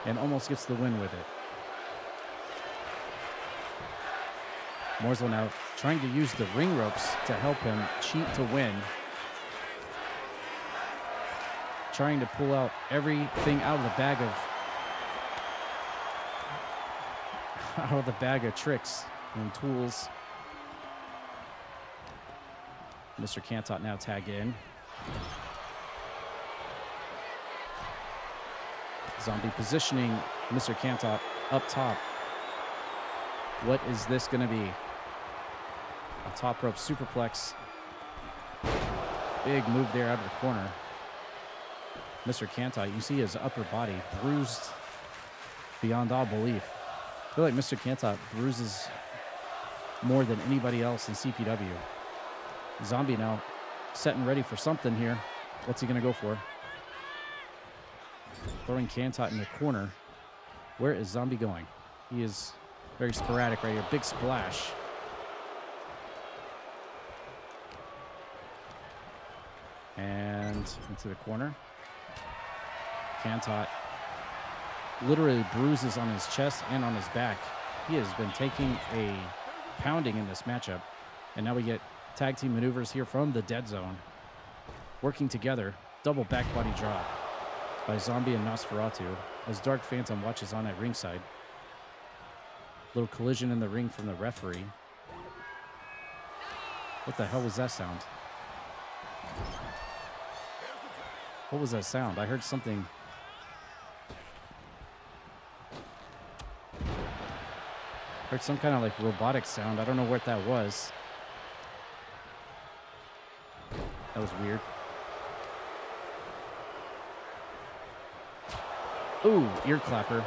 and almost gets the win with it. Morsel now trying to use the ring ropes to help him cheat to win. Trying to pull out everything out of the bag of tricks and tools. Mr. Cantot now tagged in. Zombie positioning Mr. Cantot up top. What is this going to be? A top rope superplex. Big move there out of the corner. Mr. Cantot, you see his upper body bruised beyond all belief. I feel like Mr. Cantot bruises more than anybody else in CPW. Zombie now setting ready for something here. What's he going to go for? Throwing Cantot in the corner. Where is Zombie going? He is very sporadic right here. Big splash. And into the corner. Cantot literally bruises on his chest and on his back. He has been taking a pounding in this matchup. And now we get tag team maneuvers here from the Dead Zone. Working together. Double back body drop by Zombie and Nosferatu as Dark Phantom watches on at ringside. Little collision in the ring from the referee. What the hell was that sound? What was that sound? I heard something. Heard some kind of like robotic sound. I don't know what that was. That was weird. Ooh, ear clapper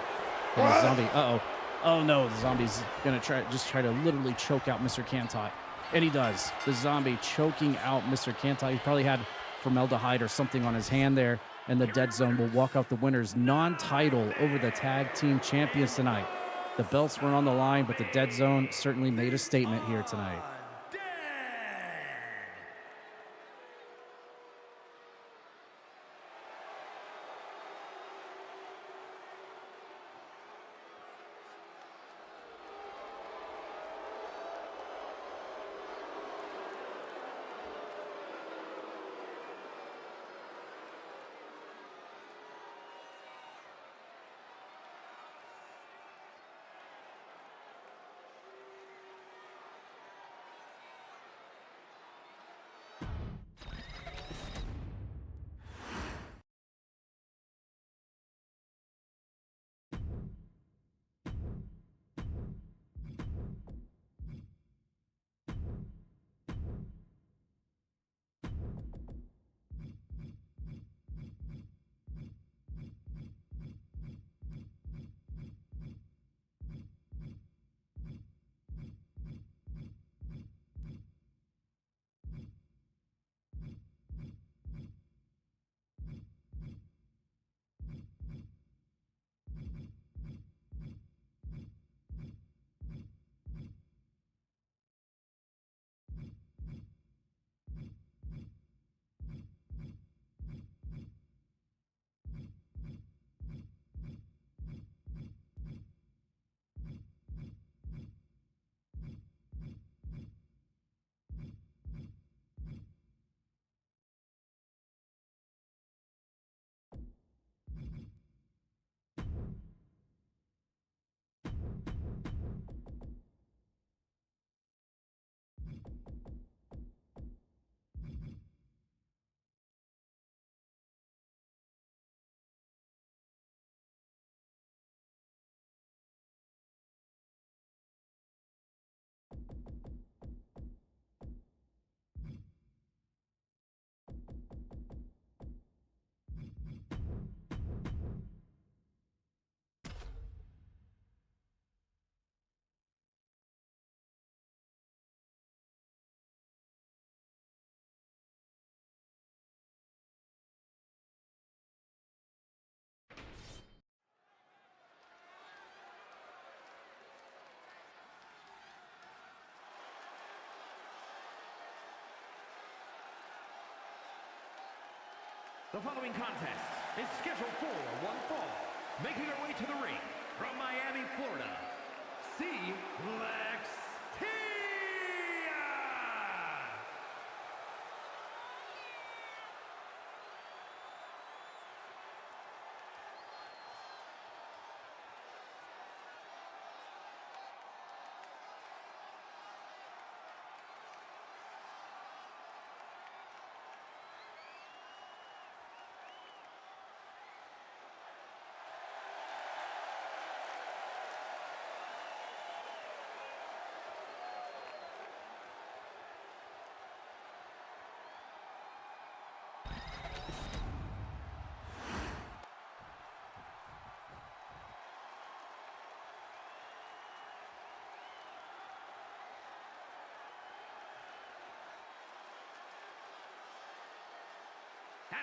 from the Zombie. Uh-oh. Oh no, the Zombie's gonna try to literally choke out Mr. Cantot. And he does. The Zombie choking out Mr. Cantot. He probably had formaldehyde or something on his hand there. And the Dead Zone will walk out the winners non-title over the tag team champions tonight. The belts weren't on the line, but the Dead Zone certainly made a statement here tonight. The following contest is scheduled for one fall. Making her way to the ring from Miami, Florida, Lextia!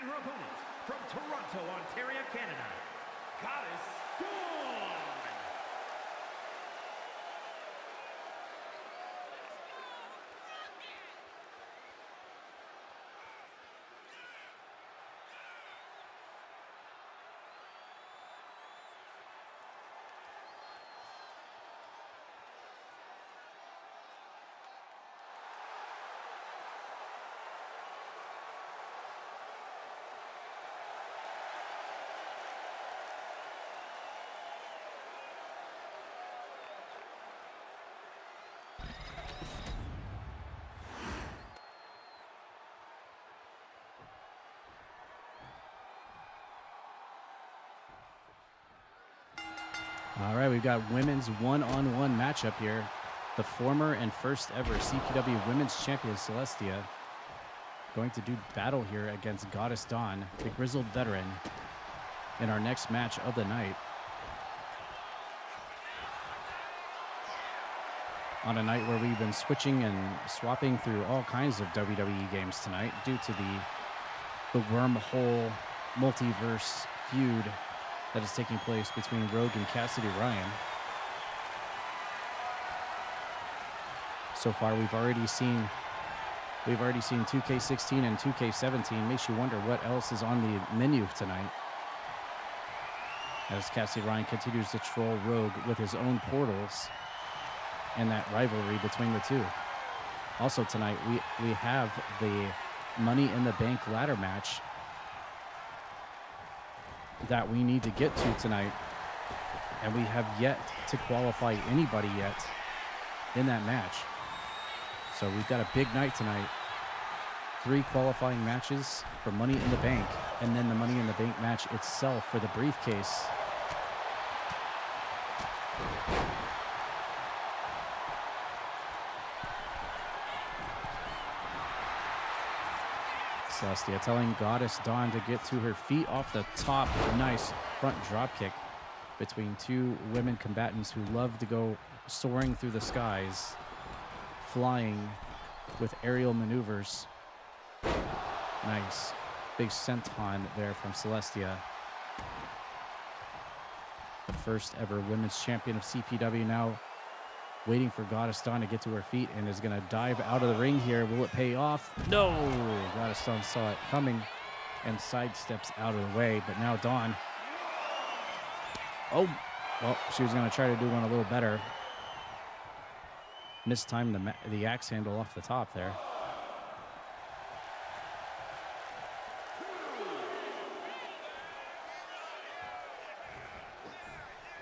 And her opponent, from Toronto, Ontario, Canada, Goddess Dawn! All right, we've got women's one-on-one matchup here. The former and first ever CPW Women's Champion Celestia going to do battle here against Goddess Dawn, the grizzled veteran, in our next match of the night. On a night where we've been switching and swapping through all kinds of WWE games tonight due to the wormhole multiverse feud that is taking place between Rogue and Cassidy Ryan. So far, we've already seen 2K16 and 2K17. Makes you wonder what else is on the menu tonight, as Cassidy Ryan continues to troll Rogue with his own portals and that rivalry between the two. Also tonight, we have the Money in the Bank ladder match that we need to get to tonight, and we have yet to qualify anybody yet in that match. So we've got a big night tonight. 3 qualifying matches for Money in the Bank, and then the Money in the Bank match itself for the briefcase. Celestia telling Goddess Dawn to get to her feet off the top. Nice front drop kick between 2 women combatants who love to go soaring through the skies, flying with aerial maneuvers. Nice big senton there from Celestia. The first ever women's champion of CPW now waiting for Goddess Dawn to get to her feet and is going to dive out of the ring here. Will it pay off? No! Goddess Dawn saw it coming and sidesteps out of the way, but now Dawn. Oh, well, she was going to try to do one a little better. Mistimed the axe handle off the top there.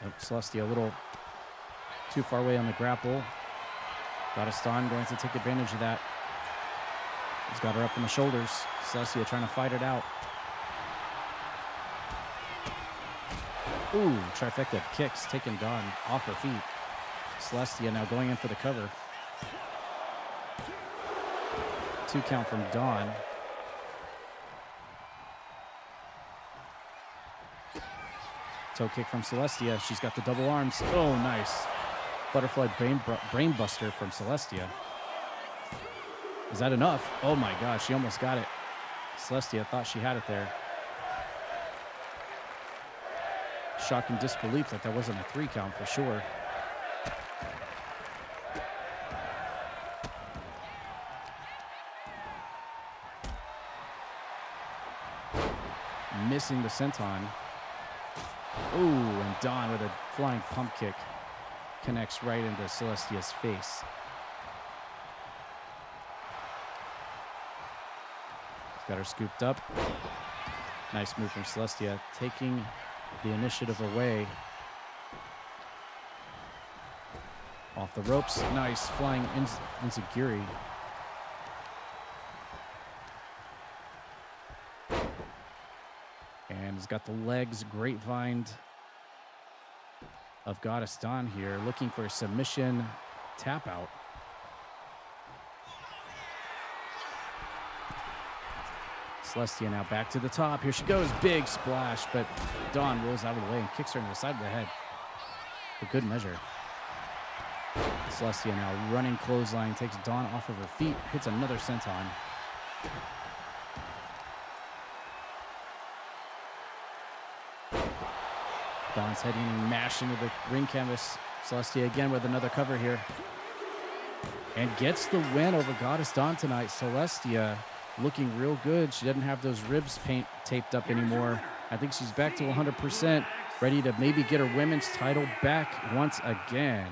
Oh, Celestia a little too far away on the grapple. Goddess Dawn going to take advantage of that. He's got her up on the shoulders. Celestia trying to fight it out. Ooh, trifecta of kicks taking Dawn off her feet. Celestia now going in for the cover. 2 count from Dawn. Toe kick from Celestia. She's got the double arms. Oh, nice. Butterfly brain buster from Celestia. Is that enough? Oh my gosh, she almost got it. Celestia thought she had it there. Shock and disbelief that wasn't a 3 count for sure. missing the senton. Ooh, and Dawn with a flying pump kick connects right into Celestia's face. She's got her scooped up. Nice move from Celestia, taking the initiative away. Off the ropes. Nice flying enziguri. And he's got the legs grapevined of Goddess Dawn here, looking for a submission tap out. Celestia now back to the top. Here she goes. Big splash, but Dawn rolls out of the way and kicks her in the side of the head. For good measure. Celestia now running clothesline, takes Dawn off of her feet, hits another senton. Dawn's heading and mashing into the ring canvas. Celestia again with another cover here. And gets the win over Goddess Dawn tonight. Celestia looking real good. She doesn't have those ribs taped up anymore. I think she's back to 100%, ready to maybe get her women's title back once again.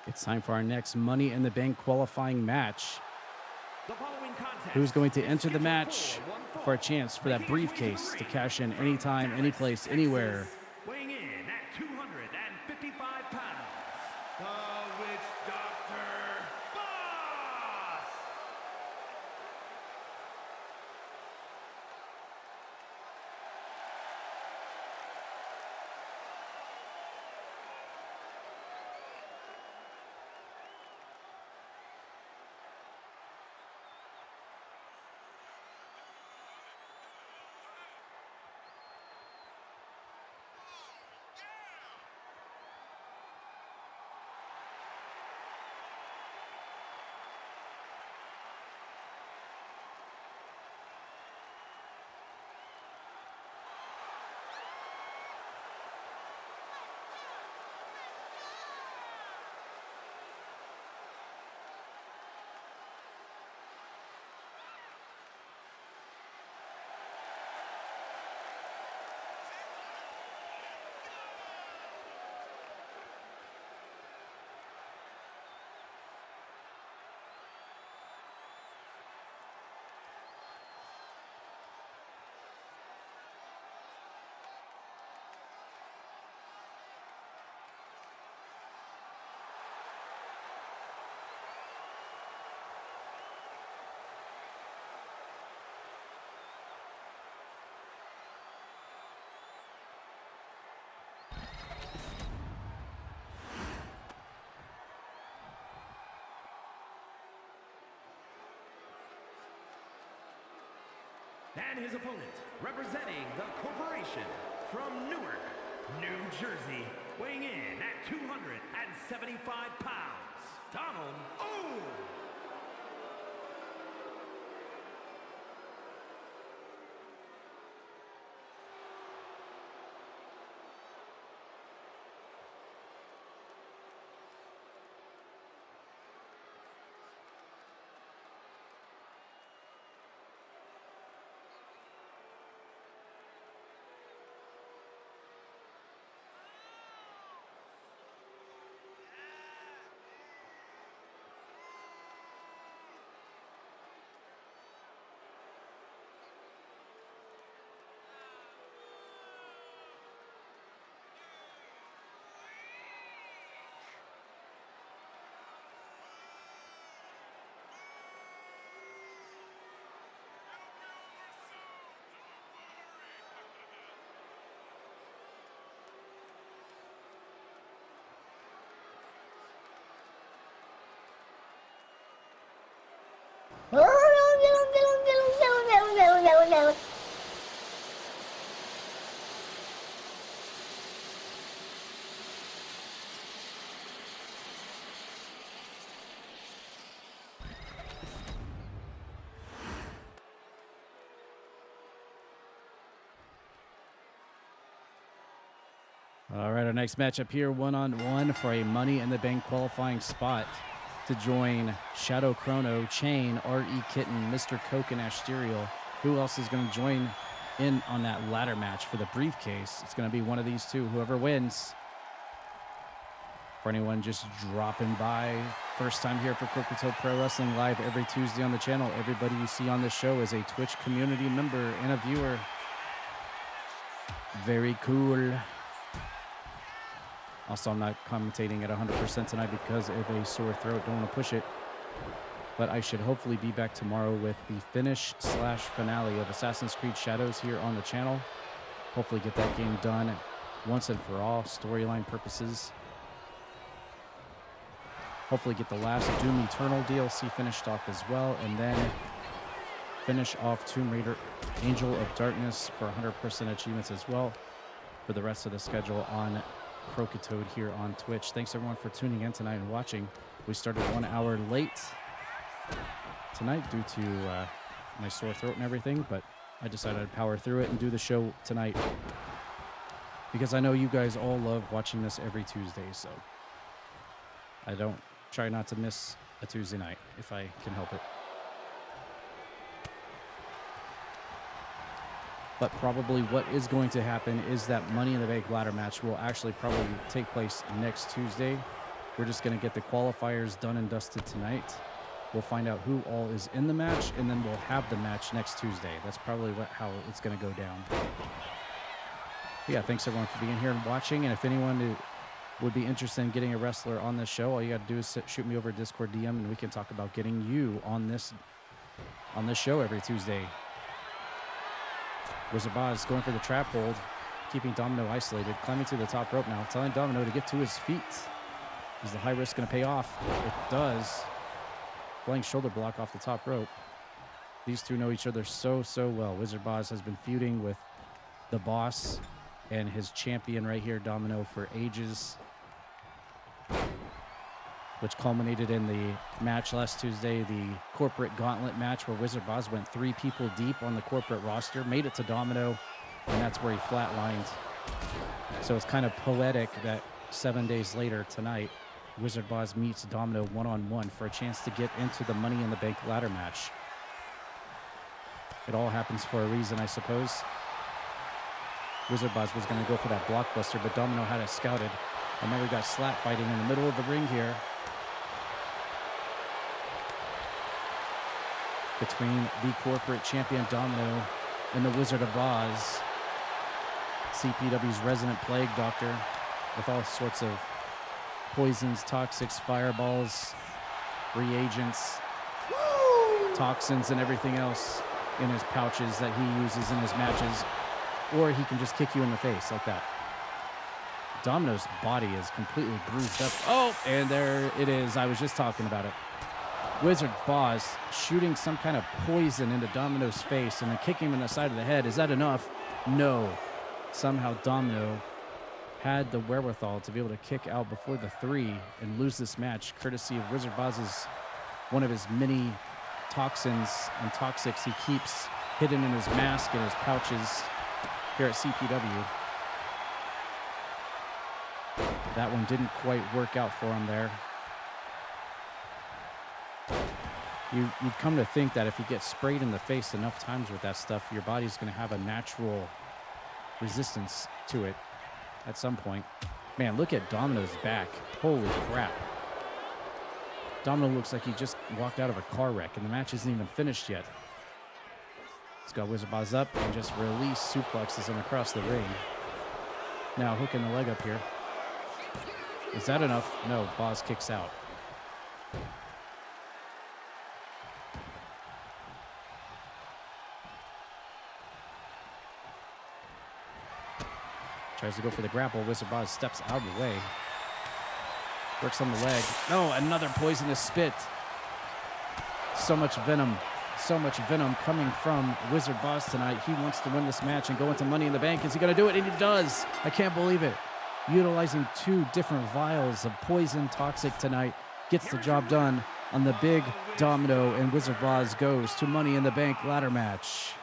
It's time for our next Money in the Bank qualifying match. Who's going to enter the match for a chance for that briefcase to cash in anytime, any place, anywhere? Weighing in at 255 pounds, the Witch Doctor Boss! And his opponent, representing the corporation from Newark, New Jersey, weighing in at 275 pounds, Donald All right, our next matchup here, one-on-one for a Money in the Bank qualifying spot to join Shadow Chrono, Chain, R.E. Kitten, Mr. Coke, and Asterial. Who else is going to join in on that ladder match for the briefcase? It's going to be one of these two, whoever wins. For anyone just dropping by, first time here for Croakitoad Pro Wrestling live every Tuesday on the channel. Everybody you see on this show is a Twitch community member and a viewer. Very cool. Also, I'm not commentating at 100% tonight because of a sore throat. Don't want to push it. But I should hopefully be back tomorrow with the finish/finale of Assassin's Creed Shadows here on the channel. Hopefully get that game done once and for all, storyline purposes. Hopefully get the last Doom Eternal DLC finished off as well. And then finish off Tomb Raider Angel of Darkness for 100% achievements as well for the rest of the schedule on Croakitoad here on Twitch. Thanks everyone for tuning in tonight and watching. We started 1 hour late tonight due to my sore throat and everything, but I decided I'd power through it and do the show tonight because I know you guys all love watching this every Tuesday, so I don't try not to miss a Tuesday night if I can help it. But probably what is going to happen is that Money in the Bank ladder match will actually probably take place next Tuesday. We're just going to get the qualifiers done and dusted tonight. We'll find out who all is in the match, and then we'll have the match next Tuesday. That's probably how it's going to go down. But yeah, thanks everyone for being here and watching. And if anyone would be interested in getting a wrestler on this show, all you got to do is shoot me over a Discord DM, and we can talk about getting you on this show every Tuesday. Wizard Boz going for the trap hold, keeping Domino isolated, climbing to the top rope now, telling Domino to get to his feet. Is the high risk going to pay off? It does. Flying shoulder block off the top rope. These two know each other so well. Wizard Boz has been feuding with the boss and his champion right here, Domino, for ages, which culminated in the match last Tuesday, the corporate gauntlet match where Wizard Boz went 3 people deep on the corporate roster, made it to Domino, and that's where he flatlined. So it's kind of poetic that 7 days later tonight, Wizard Boz meets Domino one-on-one for a chance to get into the Money in the Bank ladder match. It all happens for a reason, I suppose. Wizard Boz was going to go for that blockbuster, but Domino had it scouted. And then we got slap fighting in the middle of the ring here between the corporate champion Domino and the Wizard of Oz, CPW's resident plague doctor, with all sorts of poisons, toxics, fireballs, reagents, toxins, and everything else in his pouches that he uses in his matches. Or he can just kick you in the face like that. Domino's body is completely bruised up. Oh, and there it is. I was just talking about it. Wizard Boz shooting some kind of poison into Domino's face and then kicking him in the side of the head. Is that enough? No. Somehow Domino had the wherewithal to be able to kick out before the 3 and lose this match, courtesy of Wizard Boz's one of his many toxins and toxics he keeps hidden in his mask and his pouches here at CPW. That one didn't quite work out for him there. You'd come to think that if you get sprayed in the face enough times with that stuff, your body's going to have a natural resistance to it at some point. Man, look at Domino's back. Holy crap. Domino looks like he just walked out of a car wreck, and the match isn't even finished yet. He's got Wizard Boz up and just release suplexes him across the ring. Now hooking the leg up here. Is that enough? No, Boz kicks out. Tries to go for the grapple. Wizard Boz steps out of the way. Works on the leg. No, another poisonous spit. So much venom coming from Wizard Boss tonight. He wants to win this match and go into Money in the Bank. Is he going to do it? And he does. I can't believe it. Utilizing 2 different vials of poison toxic tonight. Gets the job done on the big domino, and Wizard Boss goes to Money in the Bank ladder match.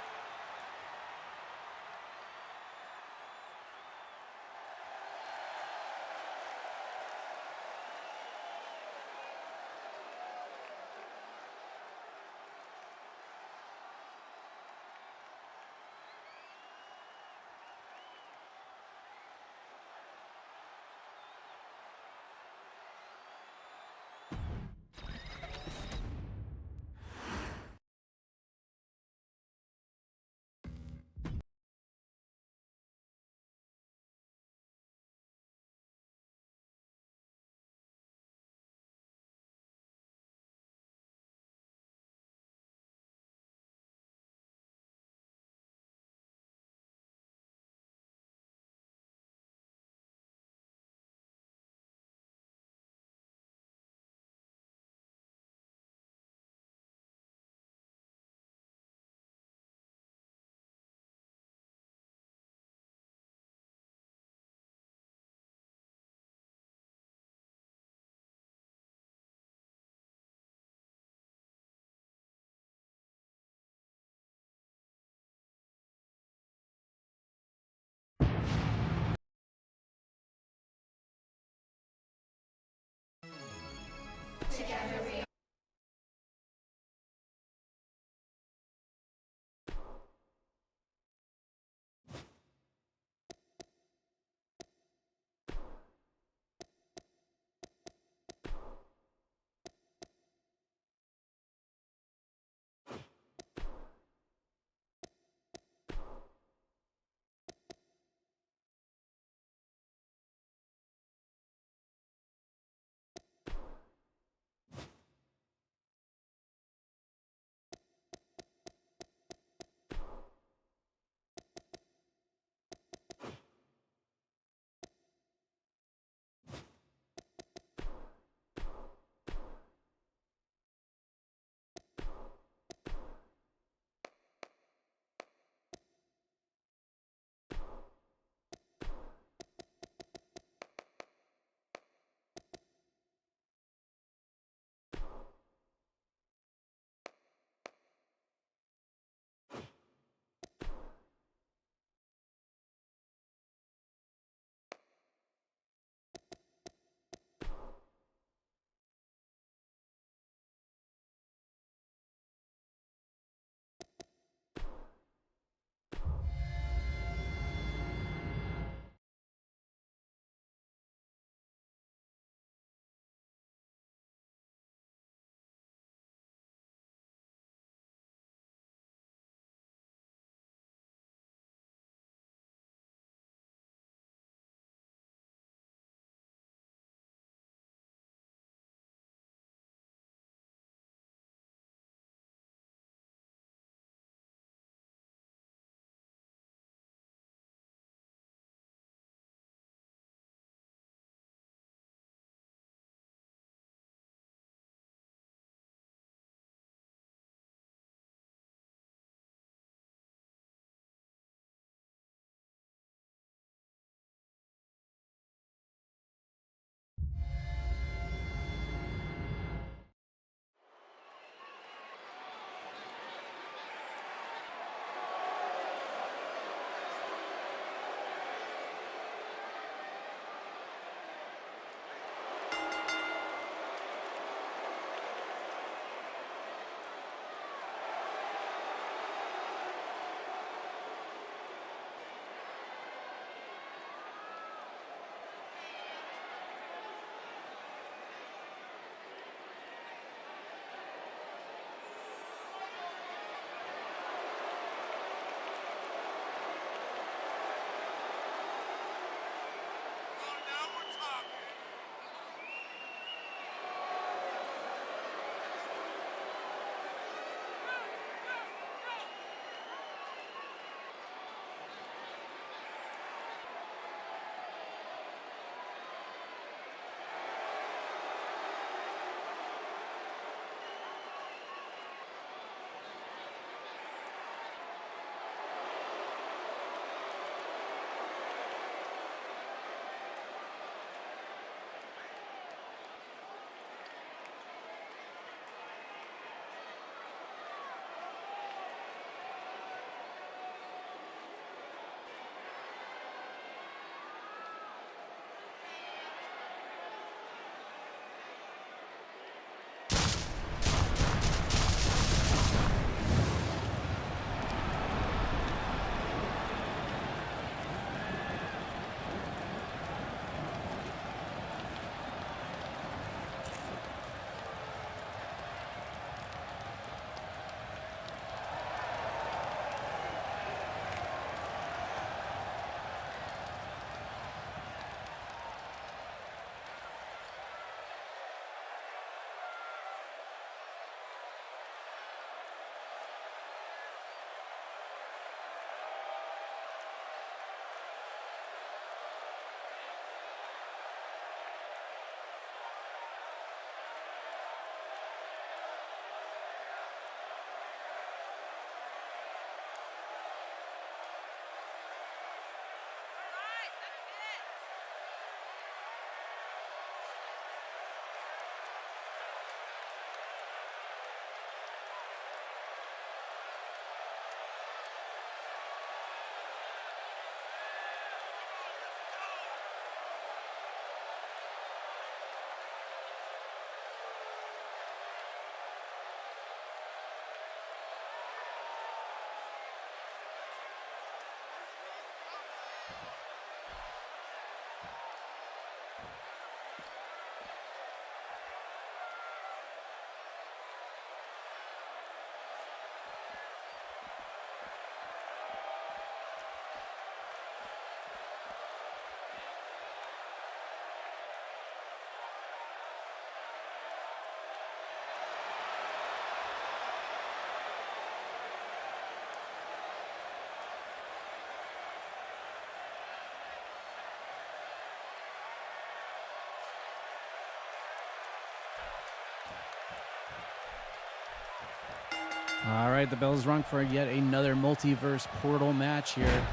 All right, the bell's rung for yet another multiverse portal match here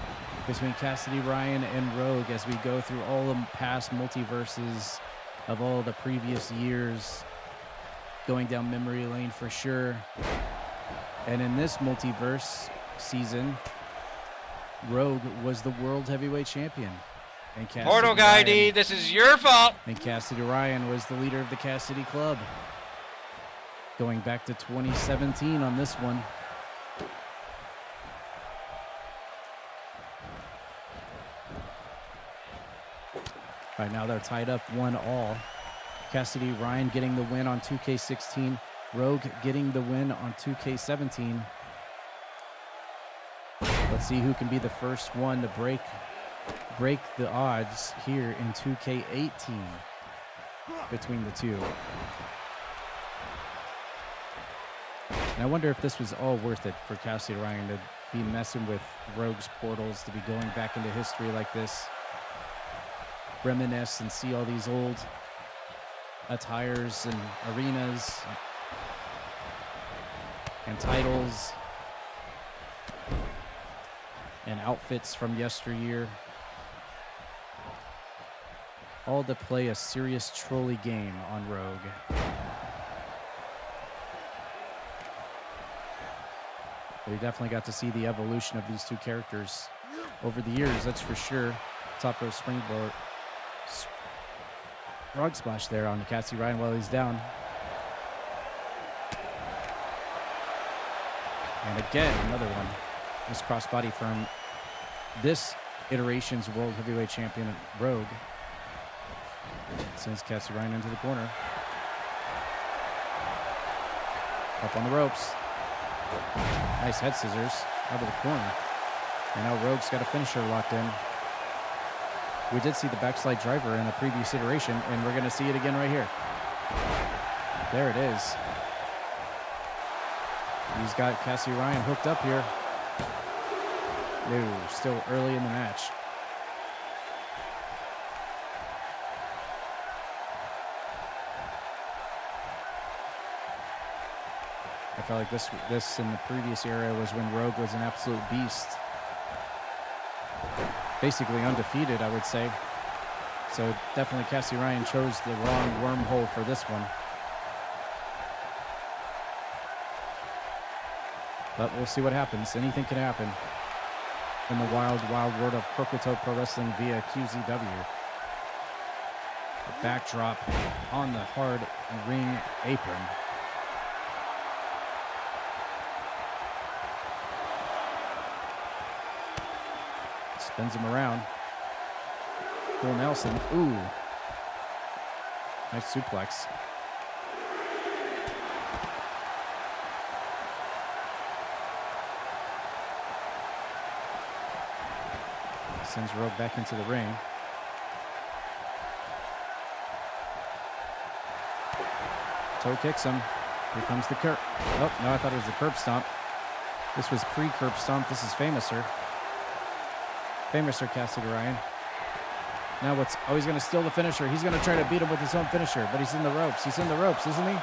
between Cassidy Ryan and Rogue as we go through all the past multiverses of all the previous years, going down memory lane for sure. And in this multiverse season, Rogue was the World Heavyweight Champion. And Portal Guy D, this is your fault. And Cassidy Ryan was the leader of the Cassidy Club. Going back to 2017 on this one. Right now they're tied up 1-1. Cassidy Ryan getting the win on 2K16. Rogue getting the win on 2K17. Let's see who can be the first one to break the odds here in 2K18 between the two. And I wonder if this was all worth it for Cassidy Ryan to be messing with Rogue's portals, to be going back into history like this, reminisce and see all these old attires and arenas and titles and outfits from yesteryear, all to play a serious trolley game on Rogue. We definitely got to see the evolution of these two characters over the years, that's for sure. Top row springboard. Frog splash there on Cassidy Ryan while he's down. And again, another one. This crossbody from this iteration's World Heavyweight Champion, Rogue. Sends Cassidy Ryan into the corner. Up on the ropes. Nice head scissors out of the corner. And now Rogue's got a finisher locked in. We did see the backslide driver in a previous iteration, and we're going to see it again right here. There it is. He's got Cassidy Ryan hooked up here. No, still early in the match. I felt like this in the previous era was when Rogue was an absolute beast. Basically undefeated, I would say. So definitely Cassidy Ryan chose the wrong wormhole for this one. But we'll see what happens. Anything can happen in the wild, wild world of Croakitoad Pro Wrestling via QZW. A backdrop on the hard ring apron. Spins him around. Full Nelson. Ooh. Nice suplex. Sends Rogue back into the ring. Toe kicks him. Here comes the curb. Oh, no, I thought it was the curb stomp. This was pre-curb stomp. This is Famouser. Famouser Cassidy Ryan. Now what's... Oh, he's going to steal the finisher. He's going to try to beat him with his own finisher, but he's in the ropes. He's in the ropes, isn't he?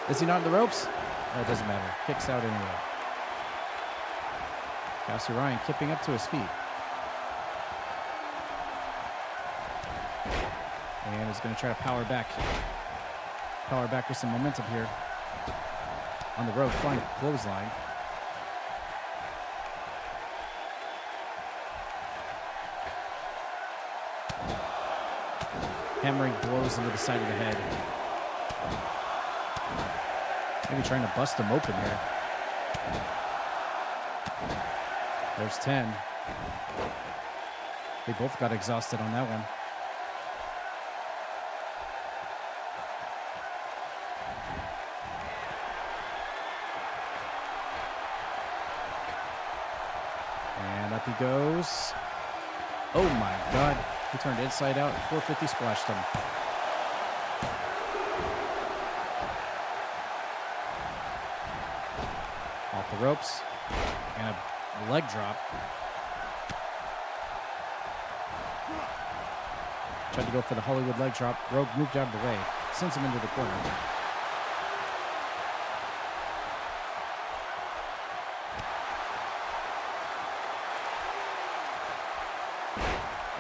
Is he not in the ropes? Oh, it doesn't matter. Kicks out anyway. Cassidy Ryan kipping up to his feet. And he's going to try to power back. Power back with some momentum here. On the rope, flying clothesline. Hammering blows into the side of the head. Maybe trying to bust him open here. There's 10. They both got exhausted on that one. And up he goes. Oh my God. He turned inside out. 450 splashed him. Off the ropes. And a leg drop. Tried to go for the Hollywood leg drop. Rogue moved out of the way. Sends him into the corner.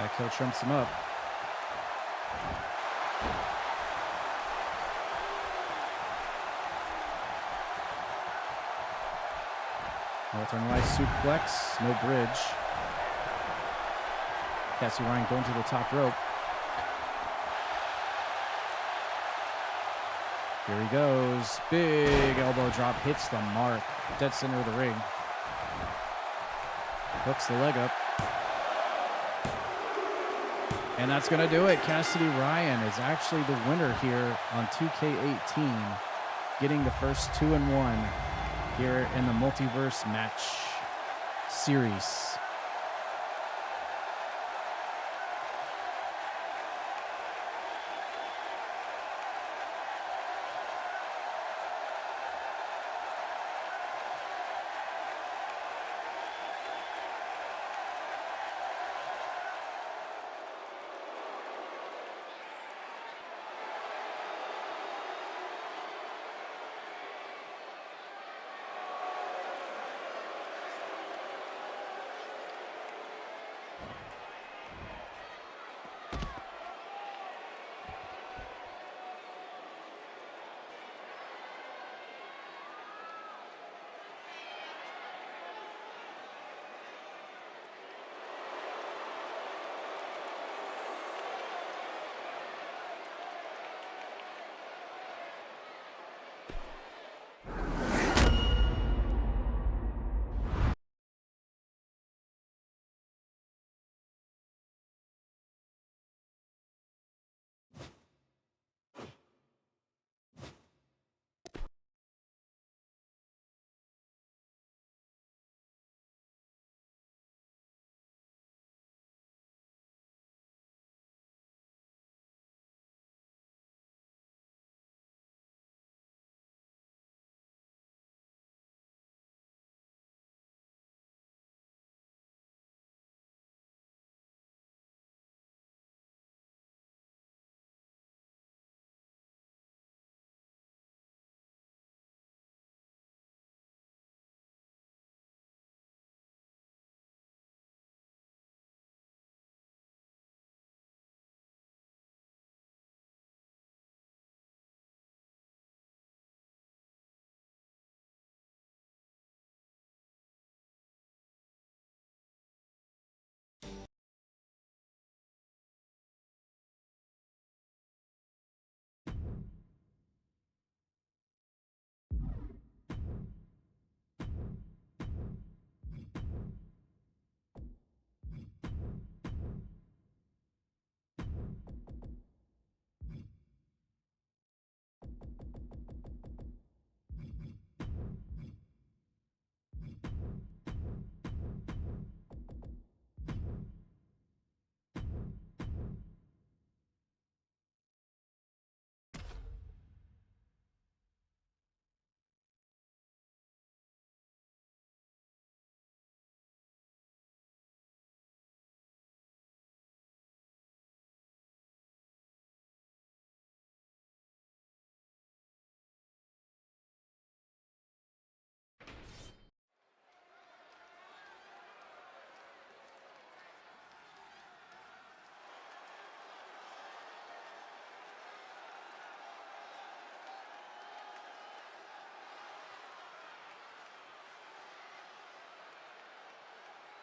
Back heel trumps him up. Northern Lights suplex, no bridge. Cassidy Ryan going to the top rope. Here he goes. Big elbow drop, hits the mark. Dead center of the ring. Hooks the leg up. And that's going to do it. Cassidy Ryan is actually the winner here on 2K18, getting the first 2-1 here in the Multiverse match series.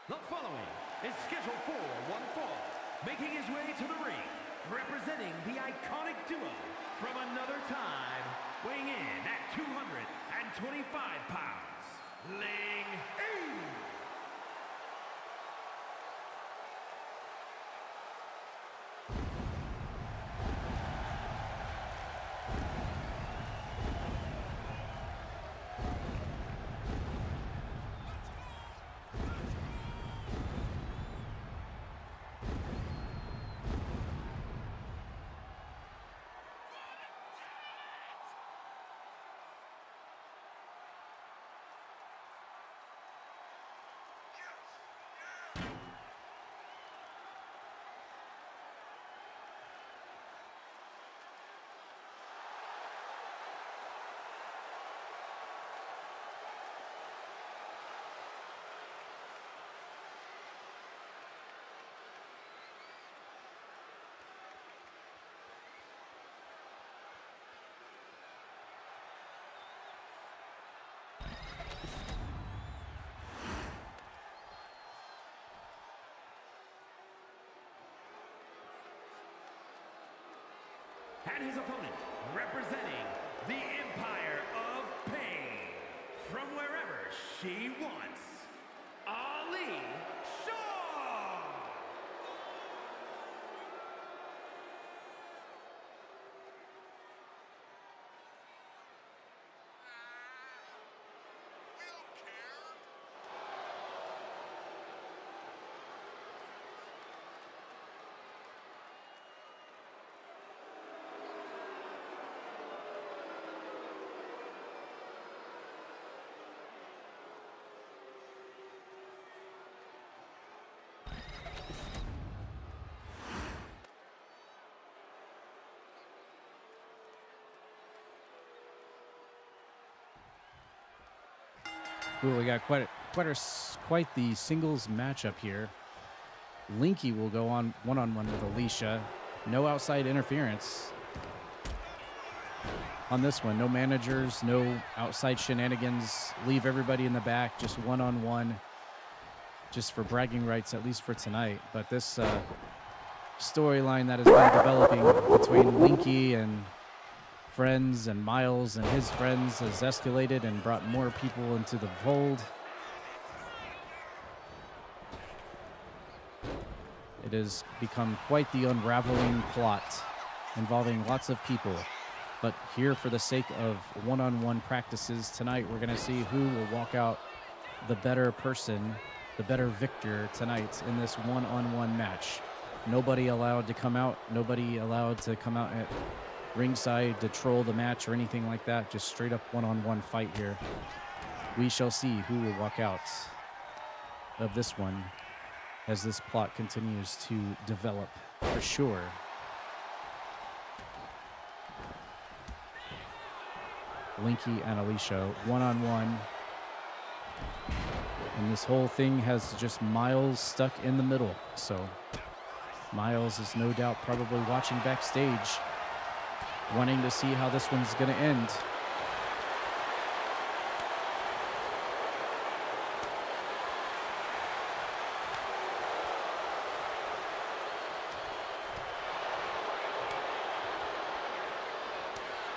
The following is scheduled for one fall, making his way to the ring, representing the iconic duo from another time, weighing in at 225 pounds, Ling E. And his opponent, representing the Empire of Pain, from wherever she wants, Ali Shaw! Ooh, we got quite the singles matchup here. Linky will go on one-on-one with Alicia. No outside interference on this one. No managers, no outside shenanigans. Leave everybody in the back, just one-on-one, just for bragging rights, at least for tonight. But this storyline that has been developing between Linky and friends and Miles and his friends has escalated and brought more people into the fold. It has become quite the unraveling plot involving lots of people. But here, for the sake of one-on-one practices tonight, we're going to see who will walk out the better person, the better victor tonight in this one-on-one match. Nobody allowed to come out. Nobody allowed to come out at ringside to troll the match or anything like that. Just straight up one-on-one fight here. We shall see who will walk out of this one as this plot continues to develop, for sure. Linky and Alicia one-on-one. And this whole thing has just Miles stuck in the middle. So Miles is no doubt probably watching backstage, wanting to see how this one's going to end.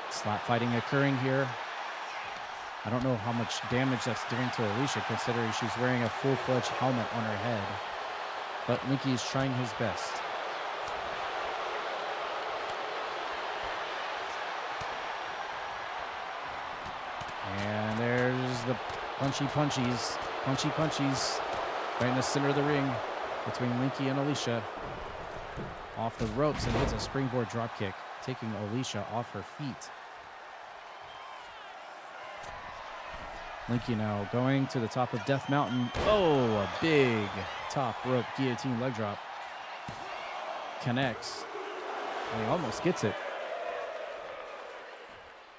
Slap fighting occurring here. I don't know how much damage that's doing to Alicia, considering she's wearing a full-fledged helmet on her head. But Linky is trying his best. And there's the punchies right in the center of the ring between Linky and Alicia. Off the ropes and hits a springboard dropkick, taking Alicia off her feet. Linky now going to the top of Death Mountain. Oh, a big top rope guillotine leg drop. Connects. And he almost gets it.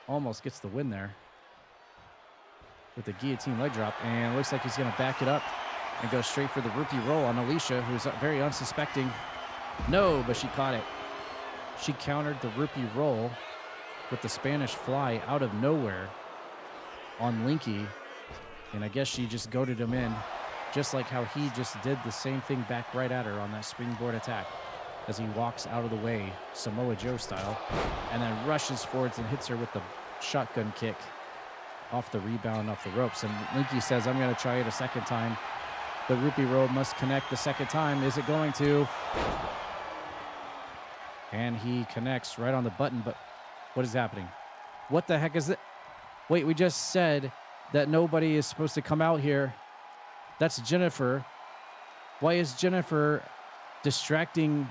Almost gets the win there with the guillotine leg drop. And it looks like he's going to back it up and go straight for the rupee roll on Alicia, who's very unsuspecting. No, but she caught it. She countered the rupee roll with the Spanish fly out of nowhere on Linky, and I guess she just goaded him in, just like how he just did the same thing back right at her on that springboard attack as he walks out of the way, Samoa Joe style, and then rushes forwards and hits her with the shotgun kick off the rebound, off the ropes. And Linky says, I'm going to try it a second time. The rupee roll must connect the second time. Is it going to? And he connects right on the button, but what is happening? What the heck is it? Wait, we just said that nobody is supposed to come out here. That's Jennifer. Why is Jennifer distracting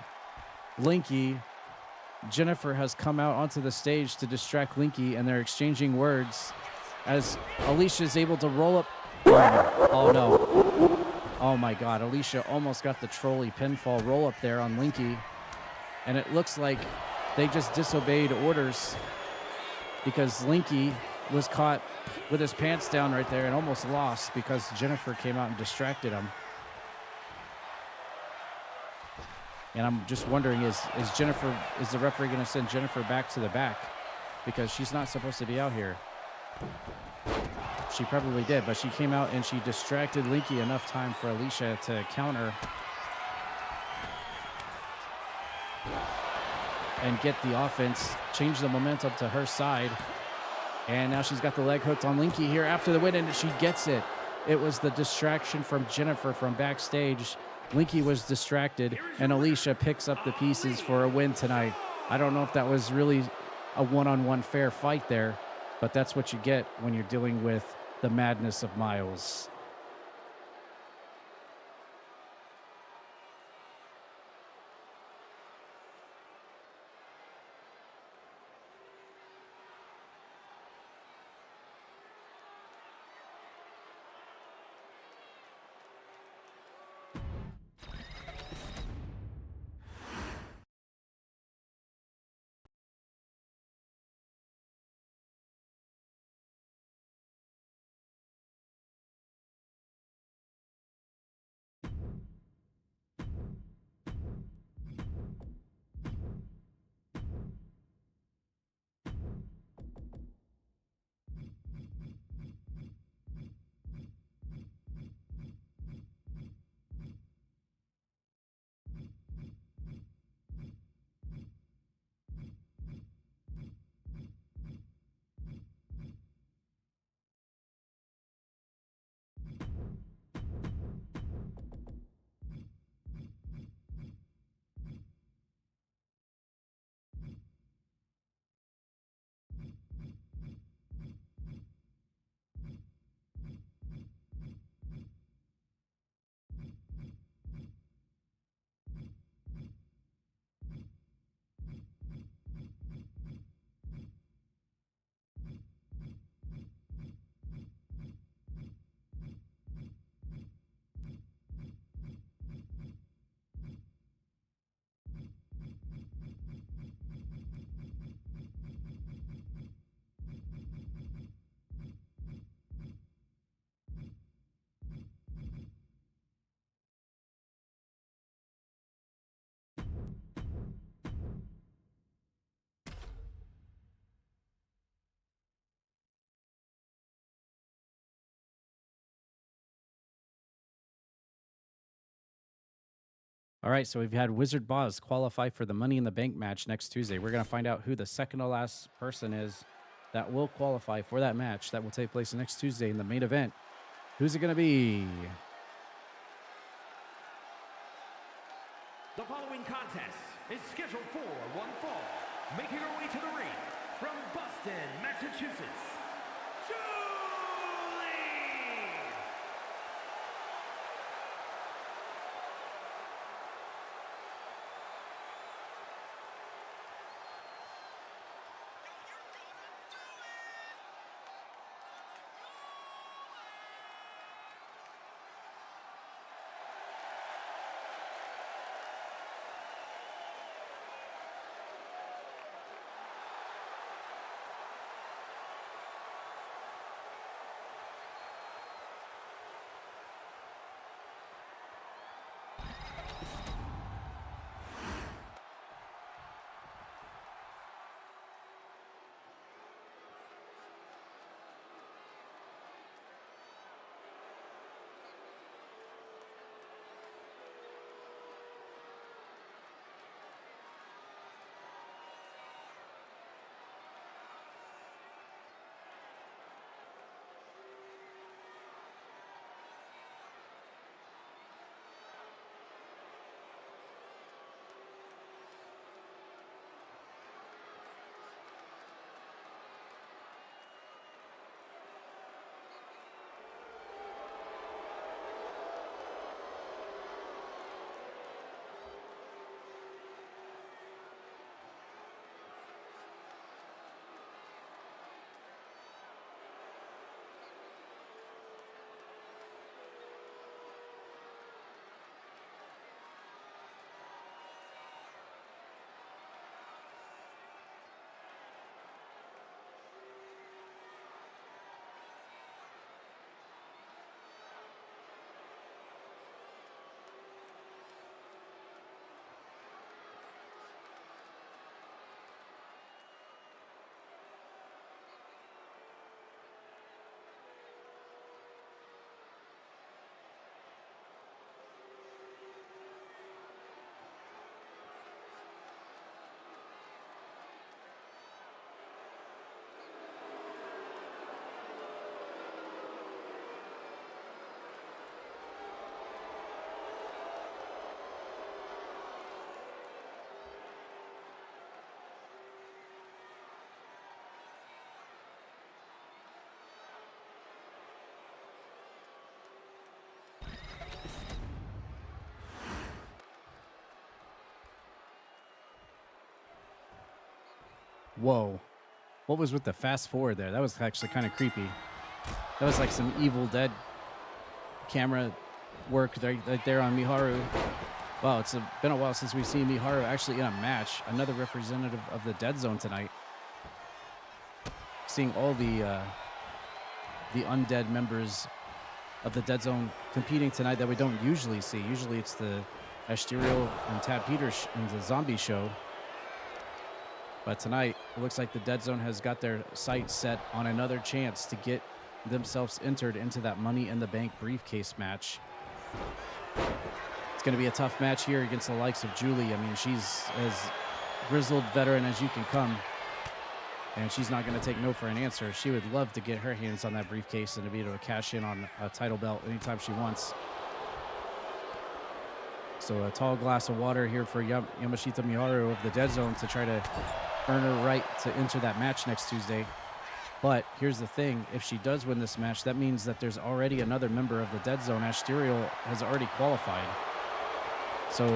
Linky? Jennifer has come out onto the stage to distract Linky, and they're exchanging words as Alicia is able to roll up. Oh, no. Oh, my God. Alicia almost got the trolley pinfall roll up there on Linky, and it looks like they just disobeyed orders because Linky was caught with his pants down right there and almost lost because Jennifer came out and distracted him. And I'm just wondering, is the referee going to send Jennifer back to the back? Because she's not supposed to be out here. She probably did, but she came out and she distracted Linky enough time for Alicia to counter. and get the offense, change the momentum to her side. And now she's got the leg hooked on Linky here after the win, and she gets it. It was the distraction from Jennifer from backstage. Linky was distracted, and Alicia picks up the pieces for a win tonight. I don't know if that was really a one-on-one fair fight there, but that's what you get when you're dealing with the madness of Miles. All right, so we've had Wizard Boz qualify for the Money in the Bank match next Tuesday. We're going to find out who the second to last person is that will qualify for that match that will take place next Tuesday in the main event. Who's it going to be? The following contest is scheduled for one fall. Making her way to the ring from Boston, Massachusetts, Julie! Whoa. What was with the fast forward there? That was actually kind of creepy. That was like some Evil Dead camera work right there on Miharu. Wow, it's been a while since we've seen Miharu actually in a match. Another representative of the Dead Zone tonight. Seeing all the undead members of the Dead Zone competing tonight that we don't usually see. Usually it's the Asterial and Tad Peters and the Zombie Show. But tonight, it looks like the Dead Zone has got their sights set on another chance to get themselves entered into that Money in the Bank briefcase match. It's going to be a tough match here against the likes of Julie. I mean, she's as grizzled veteran as you can come. And she's not going to take no for an answer. She would love to get her hands on that briefcase and to be able to cash in on a title belt anytime she wants. So a tall glass of water here for Yamashita Miharu of the Dead Zone to try to earn her right to enter that match next Tuesday. But here's the thing. If she does win this match, that means that there's already another member of the Dead Zone. Asterial has already qualified. So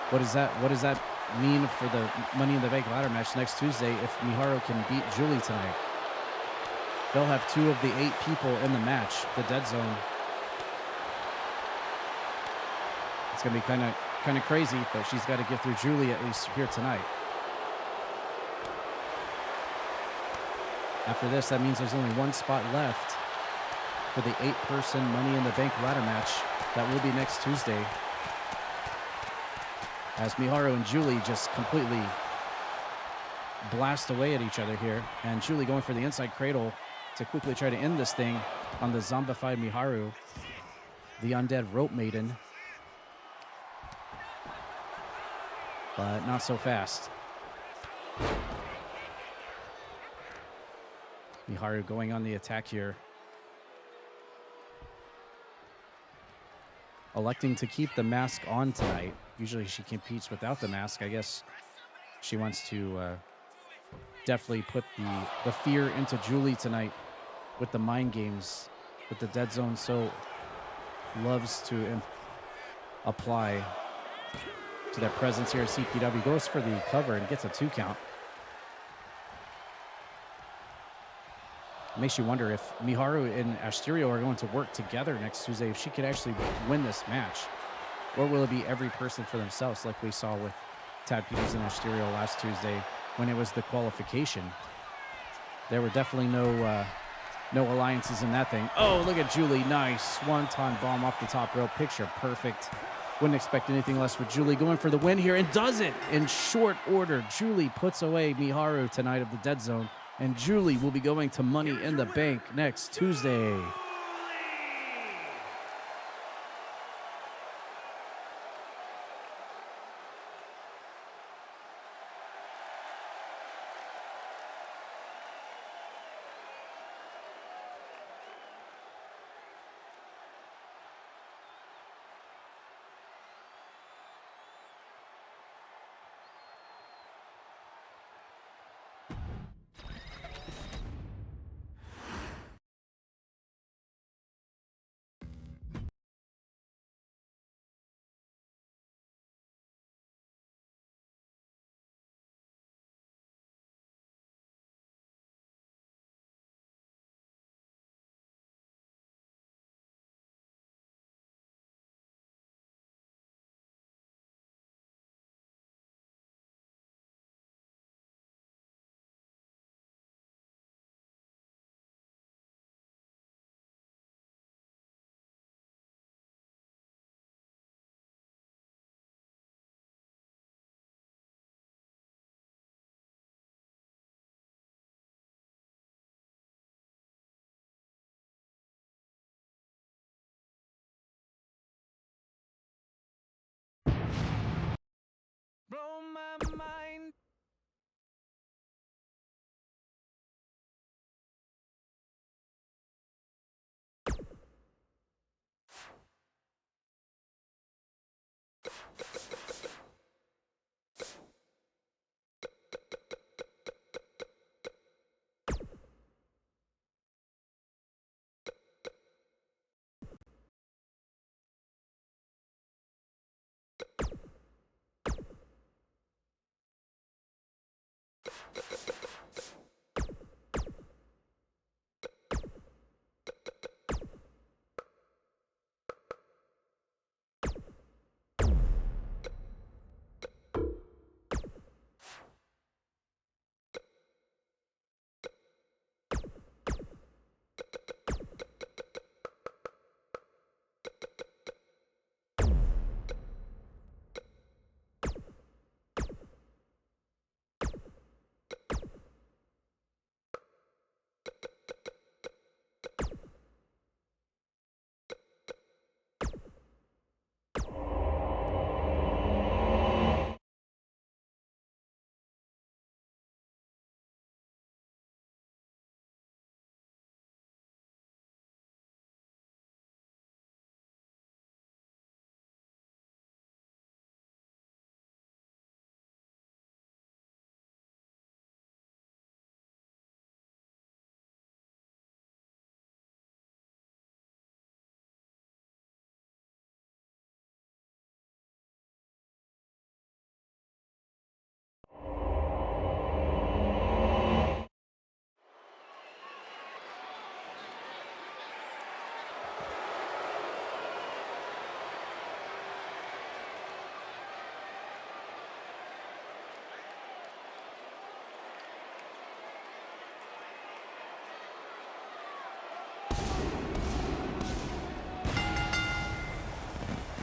what does that mean for the Money in the Bank ladder match next Tuesday if Miharu can beat Julie tonight? They'll have 2 of the 8 people in the match, the Dead Zone. It's going to be kind of crazy, but she's got to get through Julie at least here tonight. After this, that means there's only 1 spot left for the 8-person Money in the Bank ladder match that will be next Tuesday. As Miharu and Julie just completely blast away at each other here. And Julie going for the inside cradle to quickly try to end this thing on the zombified Miharu, the undead rope maiden. But not so fast. Miharu going on the attack here. Electing to keep the mask on tonight. Usually she competes without the mask. I guess she wants to definitely put the fear into Julie tonight with the mind games that the Dead Zone so loves to apply to their presence here at CPW. Goes for the cover and gets a 2 count. Makes you wonder if Miharu and Asterial are going to work together next Tuesday, if she could actually win this match. Or will it be every person for themselves like we saw with Tad Peters and Asterial last Tuesday when it was the qualification? There were definitely no alliances in that thing. Oh, look at Julie. Nice. Swanton bomb off the top rope. Picture perfect. Wouldn't expect anything less for Julie going for the win here and does it in short order. Julie puts away Miharu tonight of the Dead Zone. And Julie will be going to Money in the Bank next Tuesday.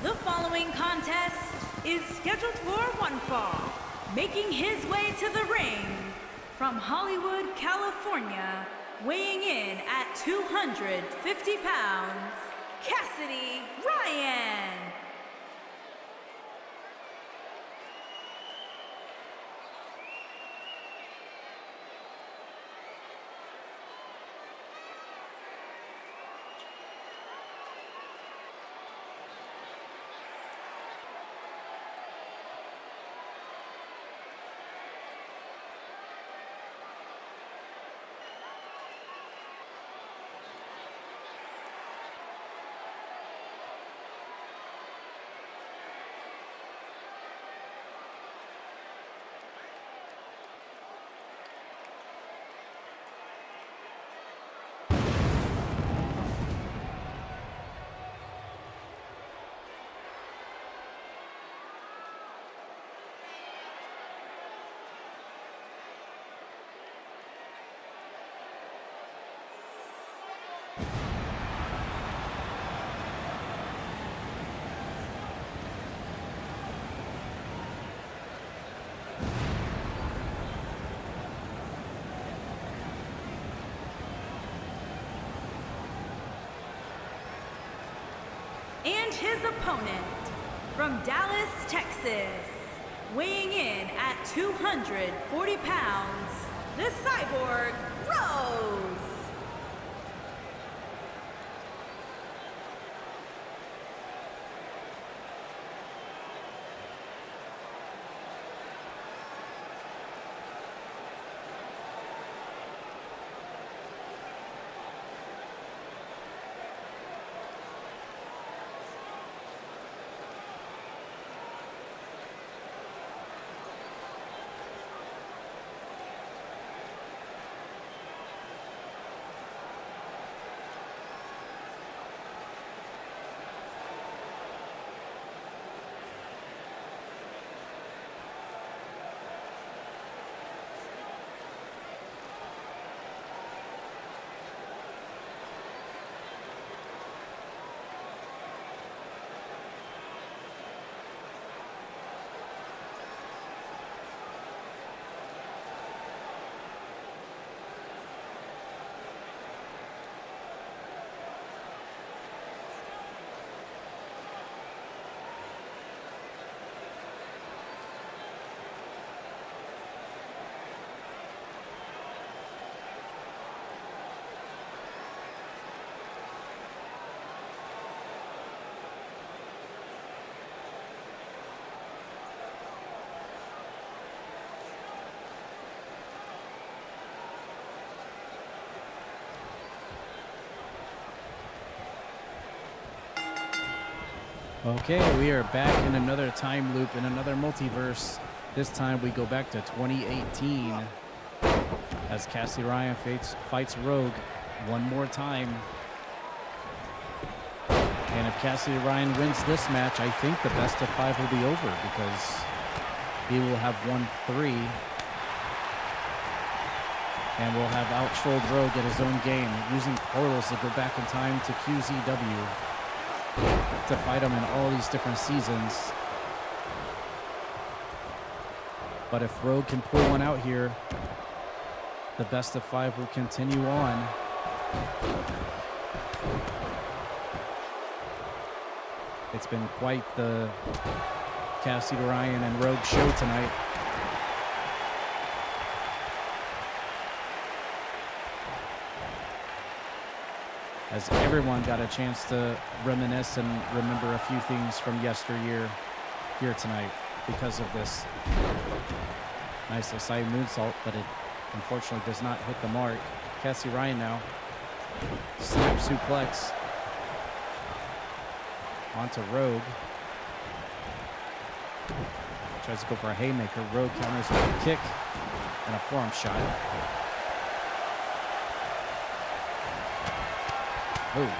The following contest is scheduled for one fall. Making his way to the ring from Hollywood, California, weighing in at 250 pounds, Cassidy Ryan. And his opponent from Dallas, Texas, weighing in at 240 pounds, the Cyborg Rose. Okay, we are back in another time loop in another multiverse. This time we go back to 2018 as Cassidy Ryan fights Rogue one more time. And if Cassidy Ryan wins this match, I think the best of 5 will be over because he will have won 3 and will have out-trolled Rogue at his own game, using portals to go back in time to QZW to fight him in all these different seasons. But if Rogue can pull one out here, the best of 5 will continue on. It's been quite the Cassidy Ryan and Rogue show tonight. As everyone got a chance to reminisce and remember a few things from yesteryear here tonight because of this nice Asai moonsault, but it unfortunately does not hit the mark. Cassidy Ryan now. Snap suplex onto Rogue. Tries to go for a haymaker. Rogue counters with a kick and a forearm shot. Oh,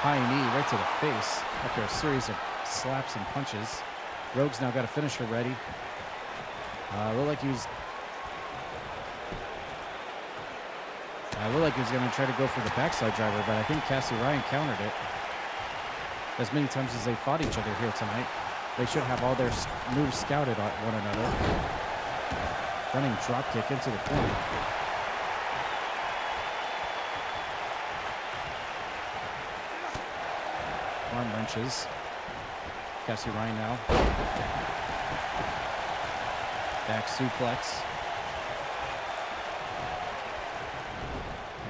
high knee right to the face after a series of slaps and punches. Rogue's now got a finisher ready. Looked like he was going to try to go for the backside driver, but I think Cassidy Ryan countered it. As many times as they fought each other here tonight, they should have all their moves scouted at one another. Running drop kick into the corner. Arm wrenches. Cassidy Ryan now. Back suplex.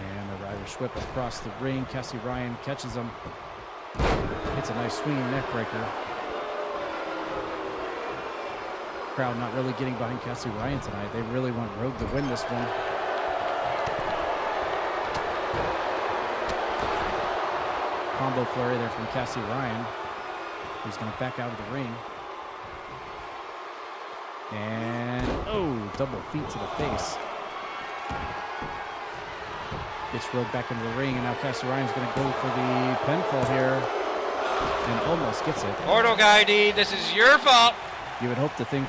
And the Irish whip across the ring. Cassidy Ryan catches him. Hits a nice swinging neck breaker. Crowd not really getting behind Cassidy Ryan tonight. They really want Rogue to win this one. Combo flurry there from Cassidy Ryan, who's going to back out of the ring. And, oh, double feet to the face. Gets Rogue back into the ring, and now Cassidy Ryan's going to go for the pinfall here, and almost gets it. Portal Guy D, this is your fault. You would like to think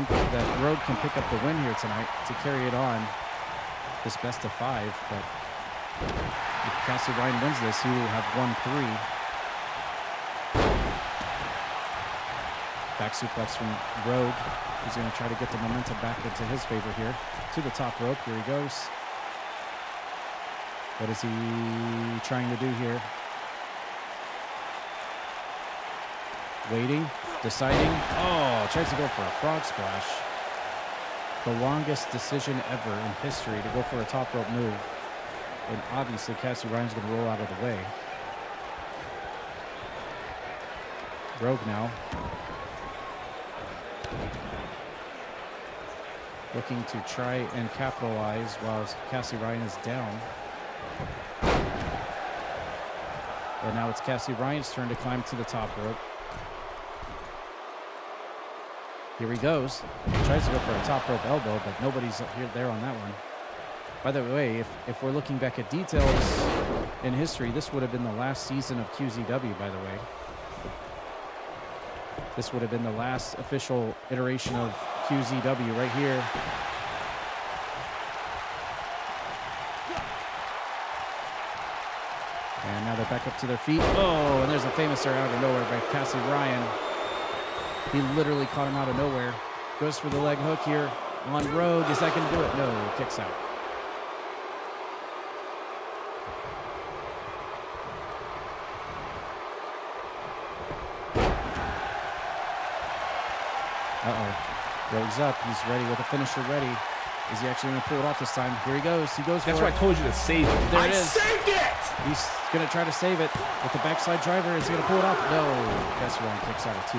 that Rogue can pick up the win here tonight to carry it on this best of 5, but if Cassidy Ryan wins this, he will have won 3. Back suplex from Rogue. He's going to try to get the momentum back into his favor here. To the top rope. Here he goes. What is he trying to do here? Waiting. Deciding. Oh, tries to go for a frog splash. The longest decision ever in history to go for a top rope move. And obviously Cassidy Ryan's going to roll out of the way. Rogue now. Looking to try and capitalize while Cassidy Ryan is down. And now it's Cassidy Ryan's turn to climb to the top rope. Here he goes. He tries to go for a top rope elbow, but nobody's there on that one. By the way, if we're looking back at details in history, this would have been the last season of QZW, by the way. This would have been the last official iteration of QZW right here. And now they're back up to their feet. Oh, and there's a famous air out of nowhere by Cassidy Ryan. He literally caught him out of nowhere. Goes for the leg hook here on Rogue. Is that going to do it? No, kicks out. Rogue's up. He's ready with a finisher ready. Is he actually going to pull it off this time? Here he goes. He goes for it. That's why I told you to save it. There it is. Saved it! He's going to try to save it with the backside driver. Is he going to pull it off? No. Cassidy Ryan kicks out of 2.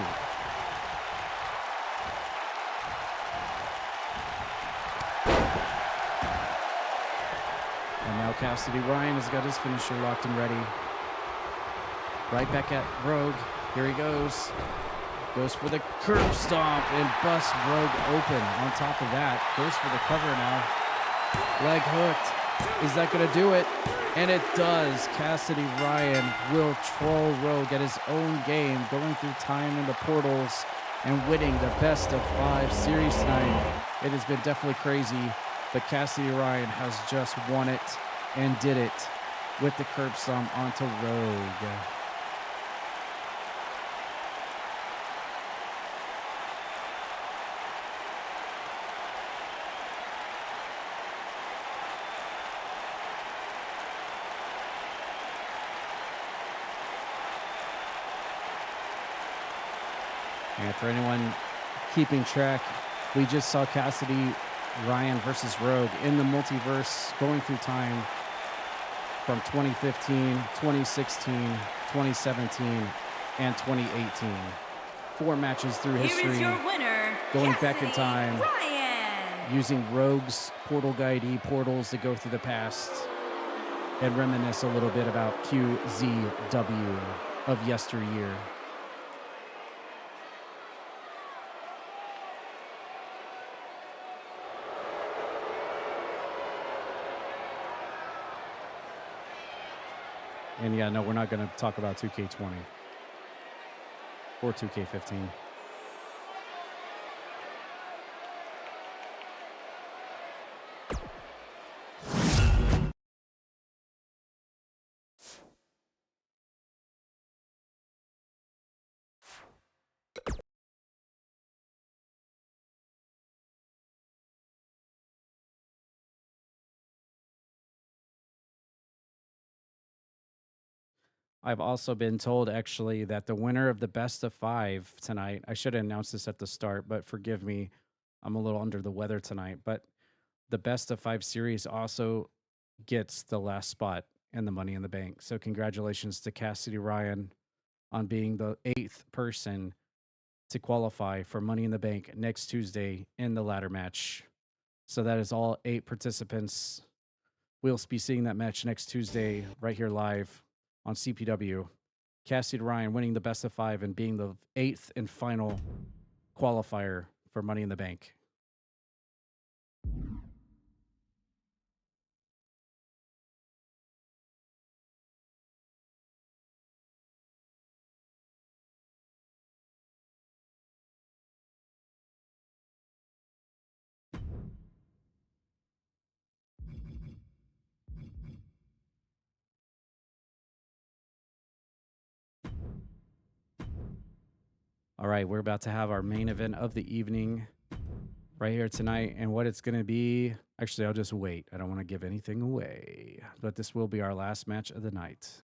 And now Cassidy Ryan has got his finisher locked and ready. Right back at Rogue. Here he goes. Goes for the curb stomp and busts Rogue open. On top of that, goes for the cover now. Leg hooked. Is that going to do it? And it does. Cassidy Ryan will troll Rogue at his own game, going through time in the portals and winning the best of 5 series tonight. It has been definitely crazy, but Cassidy Ryan has just won it and did it with the curb stomp onto Rogue. And for anyone keeping track, we just saw Cassidy Ryan versus Rogue in the multiverse going through time from 2015, 2016, 2017, and 2018. 4 matches through Here history, is your winner, going Cassidy back in time, Ryan. using Rogue's portal guide portals to go through the past and reminisce a little bit about QZW of yesteryear. And yeah, no, we're not going to talk about 2K20 or 2K15. I've also been told, actually, that the winner of the best of 5 tonight, I should have announced this at the start, but forgive me, I'm a little under the weather tonight, but the best of 5 series also gets the last spot in the Money in the Bank. So congratulations to Cassidy Ryan on being the 8th person to qualify for Money in the Bank next Tuesday in the ladder match. So that is all 8 participants. We'll be seeing that match next Tuesday right here live on CPW. Cassidy Ryan winning the best of 5 and being the 8th and final qualifier for Money in the Bank. All right, we're about to have our main event of the evening right here tonight. And what it's going to be, actually, I'll just wait. I don't want to give anything away. But this will be our last match of the night.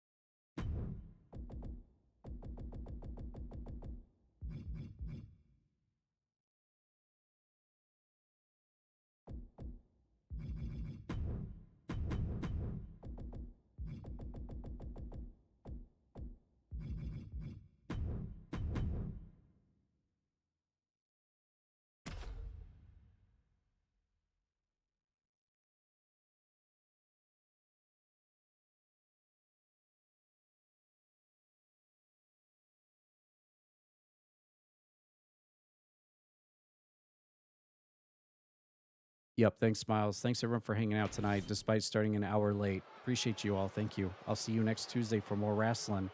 Yep, thanks, Miles. Thanks, everyone, for hanging out tonight, despite starting an hour late. Appreciate you all. Thank you. I'll see you next Tuesday for more wrestling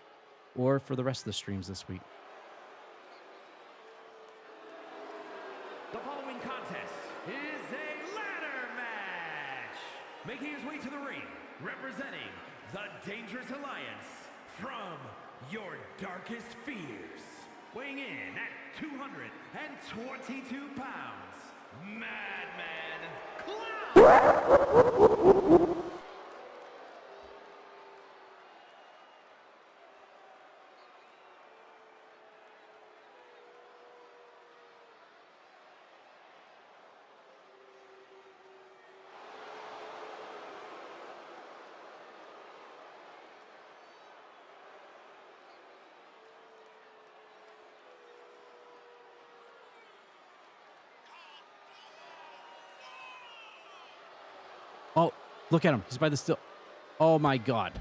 or for the rest of the streams this week. The following contest is a ladder match. Making his way to the ring, representing the Dangerous Alliance from your darkest fears. Weighing in at 222 pounds, Madman Clown. Oh, look at him. He's by the still. Oh, my God.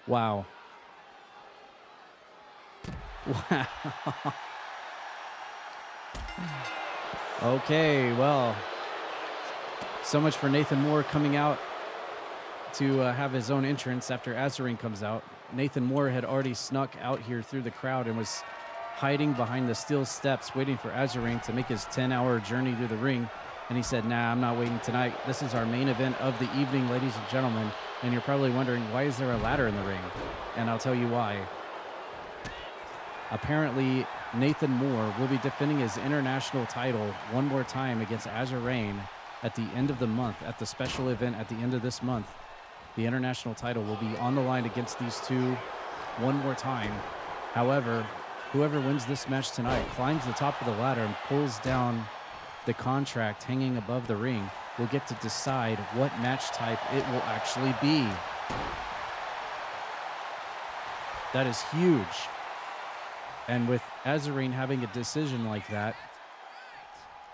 Wow. Wow. Okay, well, so much for Nathan Moore coming out to have his own entrance after AzurRayne comes out. Nathan Moore had already snuck out here through the crowd and was hiding behind the steel steps waiting for AzurRayne to make his 10-hour journey to the ring. And he said, nah, I'm not waiting tonight. This is our main event of the evening, ladies and gentlemen. And you're probably wondering, why is there a ladder in the ring? And I'll tell you why. Apparently, Nathan Moore will be defending his international title one more time against AzurRayne at the end of the month, at the special event at the end of this month. The international title will be on the line against these two one more time. However, whoever wins this match tonight climbs the top of the ladder and pulls down the contract hanging above the ring will get to decide what match type it will actually be. That is huge. And with AzurRayne having a decision like that,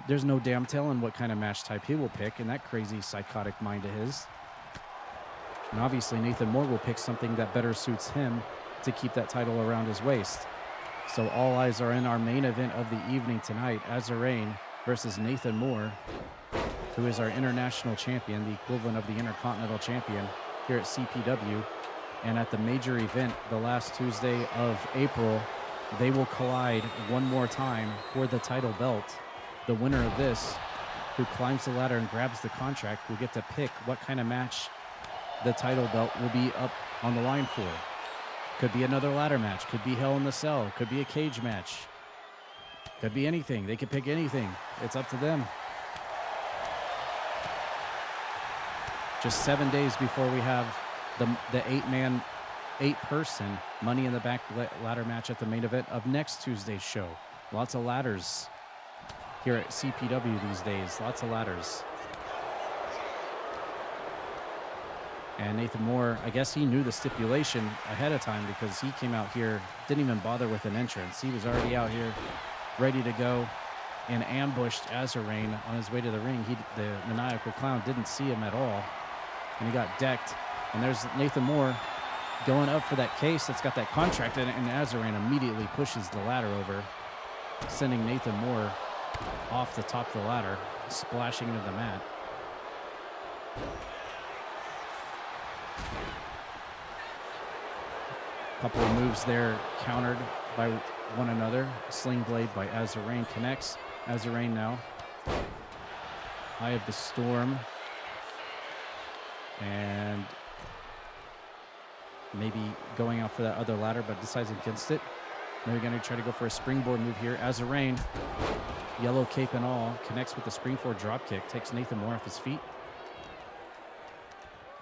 there's no damn telling what kind of match type he will pick in that crazy psychotic mind of his. And obviously Nathan Moore will pick something that better suits him to keep that title around his waist. So all eyes are in our main event of the evening tonight, AzurRayne versus Nathan Moore, who is our international champion, the equivalent of the Intercontinental Champion here at CPW. And at the major event, the last Tuesday of April, they will collide one more time for the title belt. The winner of this, who climbs the ladder and grabs the contract, will get to pick what kind of match the title belt will be up on the line for. Could be another ladder match, could be Hell in the Cell, could be a cage match, could be anything. They could pick anything. It's up to them. Just 7 days before we have the 8-man, 8-person Money in the Bank ladder match at the main event of next Tuesday's show. Lots of ladders here at CPW these days. Lots of ladders. And Nathan Moore, I guess he knew the stipulation ahead of time because he came out here, didn't even bother with an entrance. He was already out here ready to go and ambushed AzurRayne on his way to the ring. The maniacal clown didn't see him at all, and he got decked. And there's Nathan Moore going up for that case that's got that contract in it, and AzurRayne immediately pushes the ladder over, sending Nathan Moore off the top of the ladder, splashing into the mat. Couple of moves there countered by one another. Sling blade by AzurRayne connects. AzurRayne now. Eye of the Storm. And maybe going out for that other ladder, but decides against it. Maybe going to try to go for a springboard move here. AzurRayne, yellow cape and all, connects with the springboard drop kick. Takes Nathan Moore off his feet.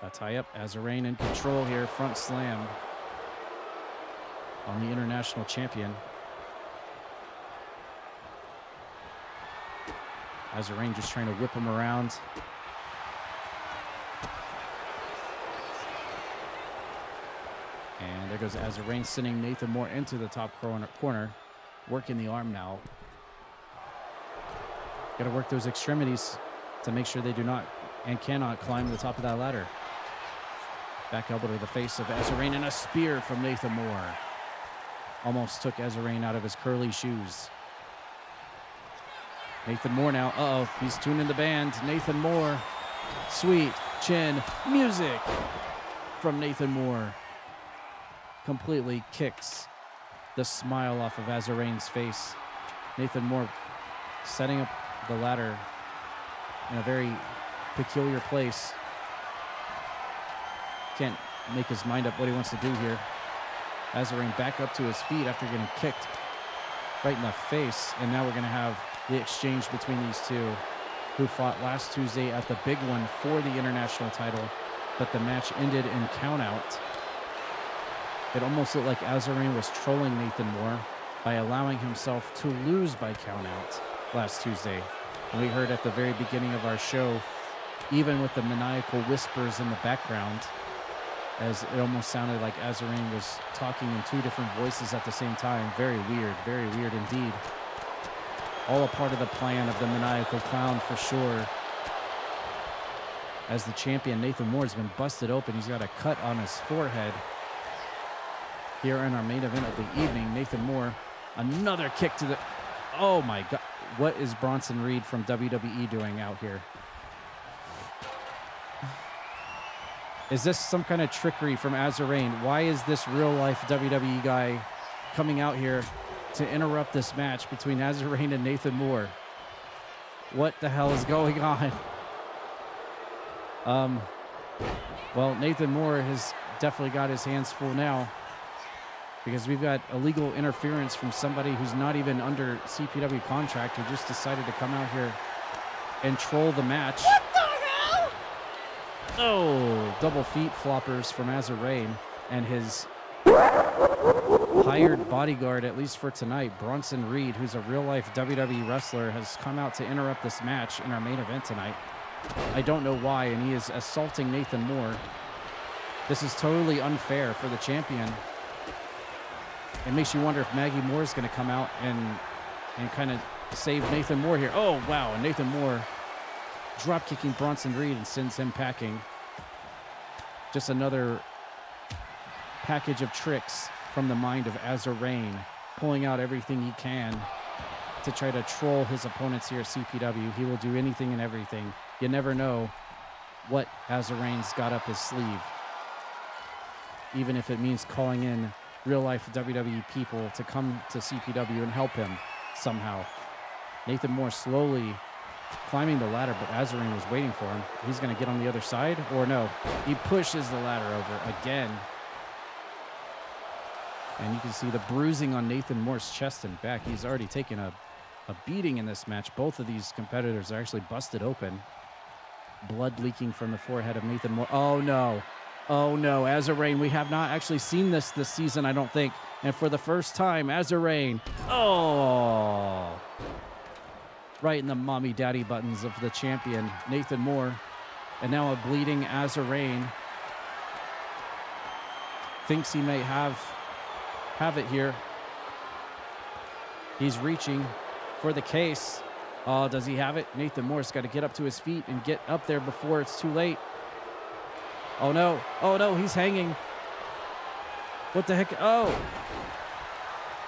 A tie up. AzurRayne in control here. Front slam on the international champion. AzurRayne just trying to whip him around. And there goes AzurRayne, sending Nathan Moore into the top corner, working the arm now. Got to work those extremities to make sure they do not and cannot climb the top of that ladder. Back elbow to the face of AzurRayne and a spear from Nathan Moore. Almost took AzurRayne out of his curly shoes. Nathan Moore now. Uh-oh, he's tuning the band. Nathan Moore. Sweet chin music from Nathan Moore. Completely kicks the smile off of AzurRayne's face. Nathan Moore setting up the ladder in a very peculiar place. Can't make his mind up what he wants to do here. AzurRayne back up to his feet after getting kicked right in the face. And now we're going to have the exchange between these two who fought last Tuesday at the big one for the international title, but the match ended in countout. It almost looked like AzurRayne was trolling Nathan Moore by allowing himself to lose by countout last Tuesday. And we heard at the very beginning of our show, even with the maniacal whispers in the background, as it almost sounded like AzurRayne was talking in two different voices at the same time. Very weird indeed. All a part of the plan of the maniacal clown for sure. As the champion, Nathan Moore has been busted open. He's got a cut on his forehead. Here in our main event of the evening, Nathan Moore Another kick to the... Oh, my God. What is Bronson Reed from WWE doing out here? Is this some kind of trickery from AzurRayne? Why is this real-life WWE guy coming out here to interrupt this match between AzurRayne and Nathan Moore? What the hell is going on? Well, Nathan Moore has definitely got his hands full now, because we've got illegal interference from somebody who's not even under CPW contract, who just decided to come out here and troll the match. What the hell? Oh, double feet floppers from AzurRayne and his hired bodyguard, at least for tonight, Bronson Reed, who's a real-life WWE wrestler, has come out to interrupt this match in our main event tonight. I don't know why, and he is assaulting Nathan Moore. This is totally unfair for the champion. It makes you wonder if Maggie Moore is going to come out and kind of save Nathan Moore here. Oh, wow. And Nathan Moore drop-kicking Bronson Reed and sends him packing. Just another package of tricks from the mind of AzurRayne, pulling out everything he can to try to troll his opponents here at CPW. He will do anything and everything. You never know what AzurRayne's got up his sleeve, even if it means calling in real-life WWE people to come to CPW and help him somehow. Nathan Moore slowly climbing the ladder, but AzurRayne was waiting for him. He's going to get on the other side, or no? He pushes the ladder over again. And you can see the bruising on Nathan Moore's chest and back. He's already taken a beating in this match. Both of these competitors are actually busted open. Blood leaking from the forehead of Nathan Moore. Oh, no. Oh, no. AzurRayne, we have not actually seen this season, I don't think. And for the first time, AzurRayne. Oh. Right in the mommy-daddy buttons of the champion, Nathan Moore. And now a bleeding AzurRayne. Thinks he may have it here. He's reaching for the case. Oh, does he have it? Nathan Moore's got to get up to his feet and get up there before it's too late. Oh, no. Oh, no, he's hanging. What the heck? Oh.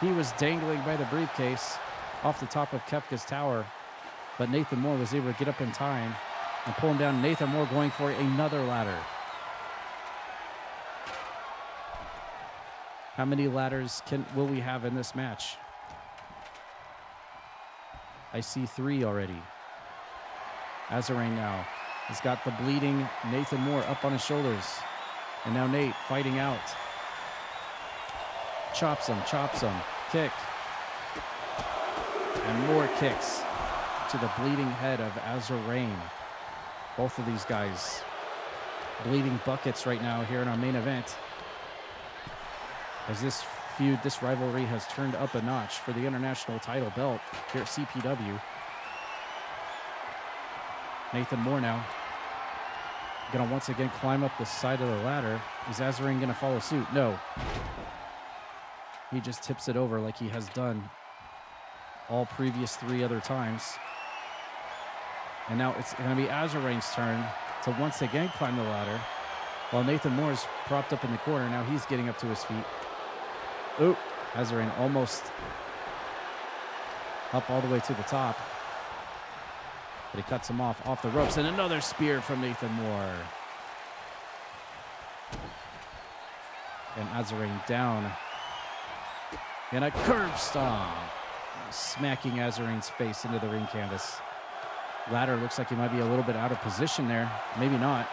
He was dangling by the briefcase off the top of Kefka's tower, but Nathan Moore was able to get up in time and pull him down. Nathan Moore going for another ladder. How many ladders will we have in this match? I see 3 already. AzurRayne now has got the bleeding Nathan Moore up on his shoulders. And now Nate fighting out. Chops him, kick. And more kicks to the bleeding head of AzurRayne. Both of these guys bleeding buckets right now here in our main event, as this feud, this rivalry has turned up a notch for the international title belt here at CPW. Nathan Moore now gonna once again climb up the side of the ladder. Is AzurRayne gonna follow suit? No. He just tips it over like he has done all previous 3 other times. And now it's gonna be AzurRayne's turn to once again climb the ladder, while Nathan Moore's propped up in the corner. Now he's getting up to his feet. Ooh, AzurRayne almost up all the way to the top. But he cuts him off the ropes. And another spear from Nathan Moore. And AzurRayne down. And a curb stomp. Smacking AzurRayne's face into the ring canvas. Ladder looks like he might be a little bit out of position there. Maybe not.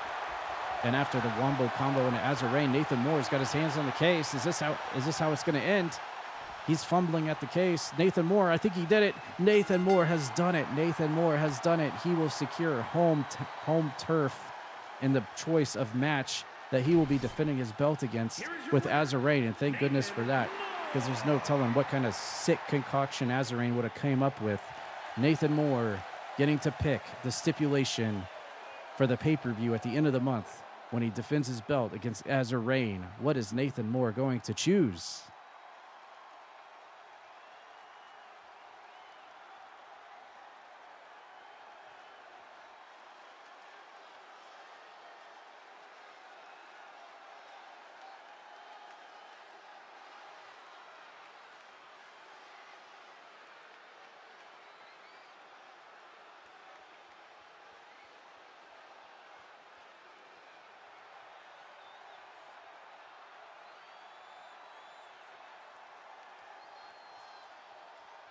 And after the wombo combo into AzurRayne, Nathan Moore's got his hands on the case. Is this how it's going to end? He's fumbling at the case. Nathan Moore, I think he did it. Nathan Moore has done it. Nathan Moore has done it. He will secure home turf in the choice of match that he will be defending his belt against with AzurRayne. And thank goodness for that, because there's no telling what kind of sick concoction AzurRayne would have came up with. Nathan Moore getting to pick the stipulation for the pay-per-view at the end of the month when he defends his belt against AzurRayne. What is Nathan Moore going to choose?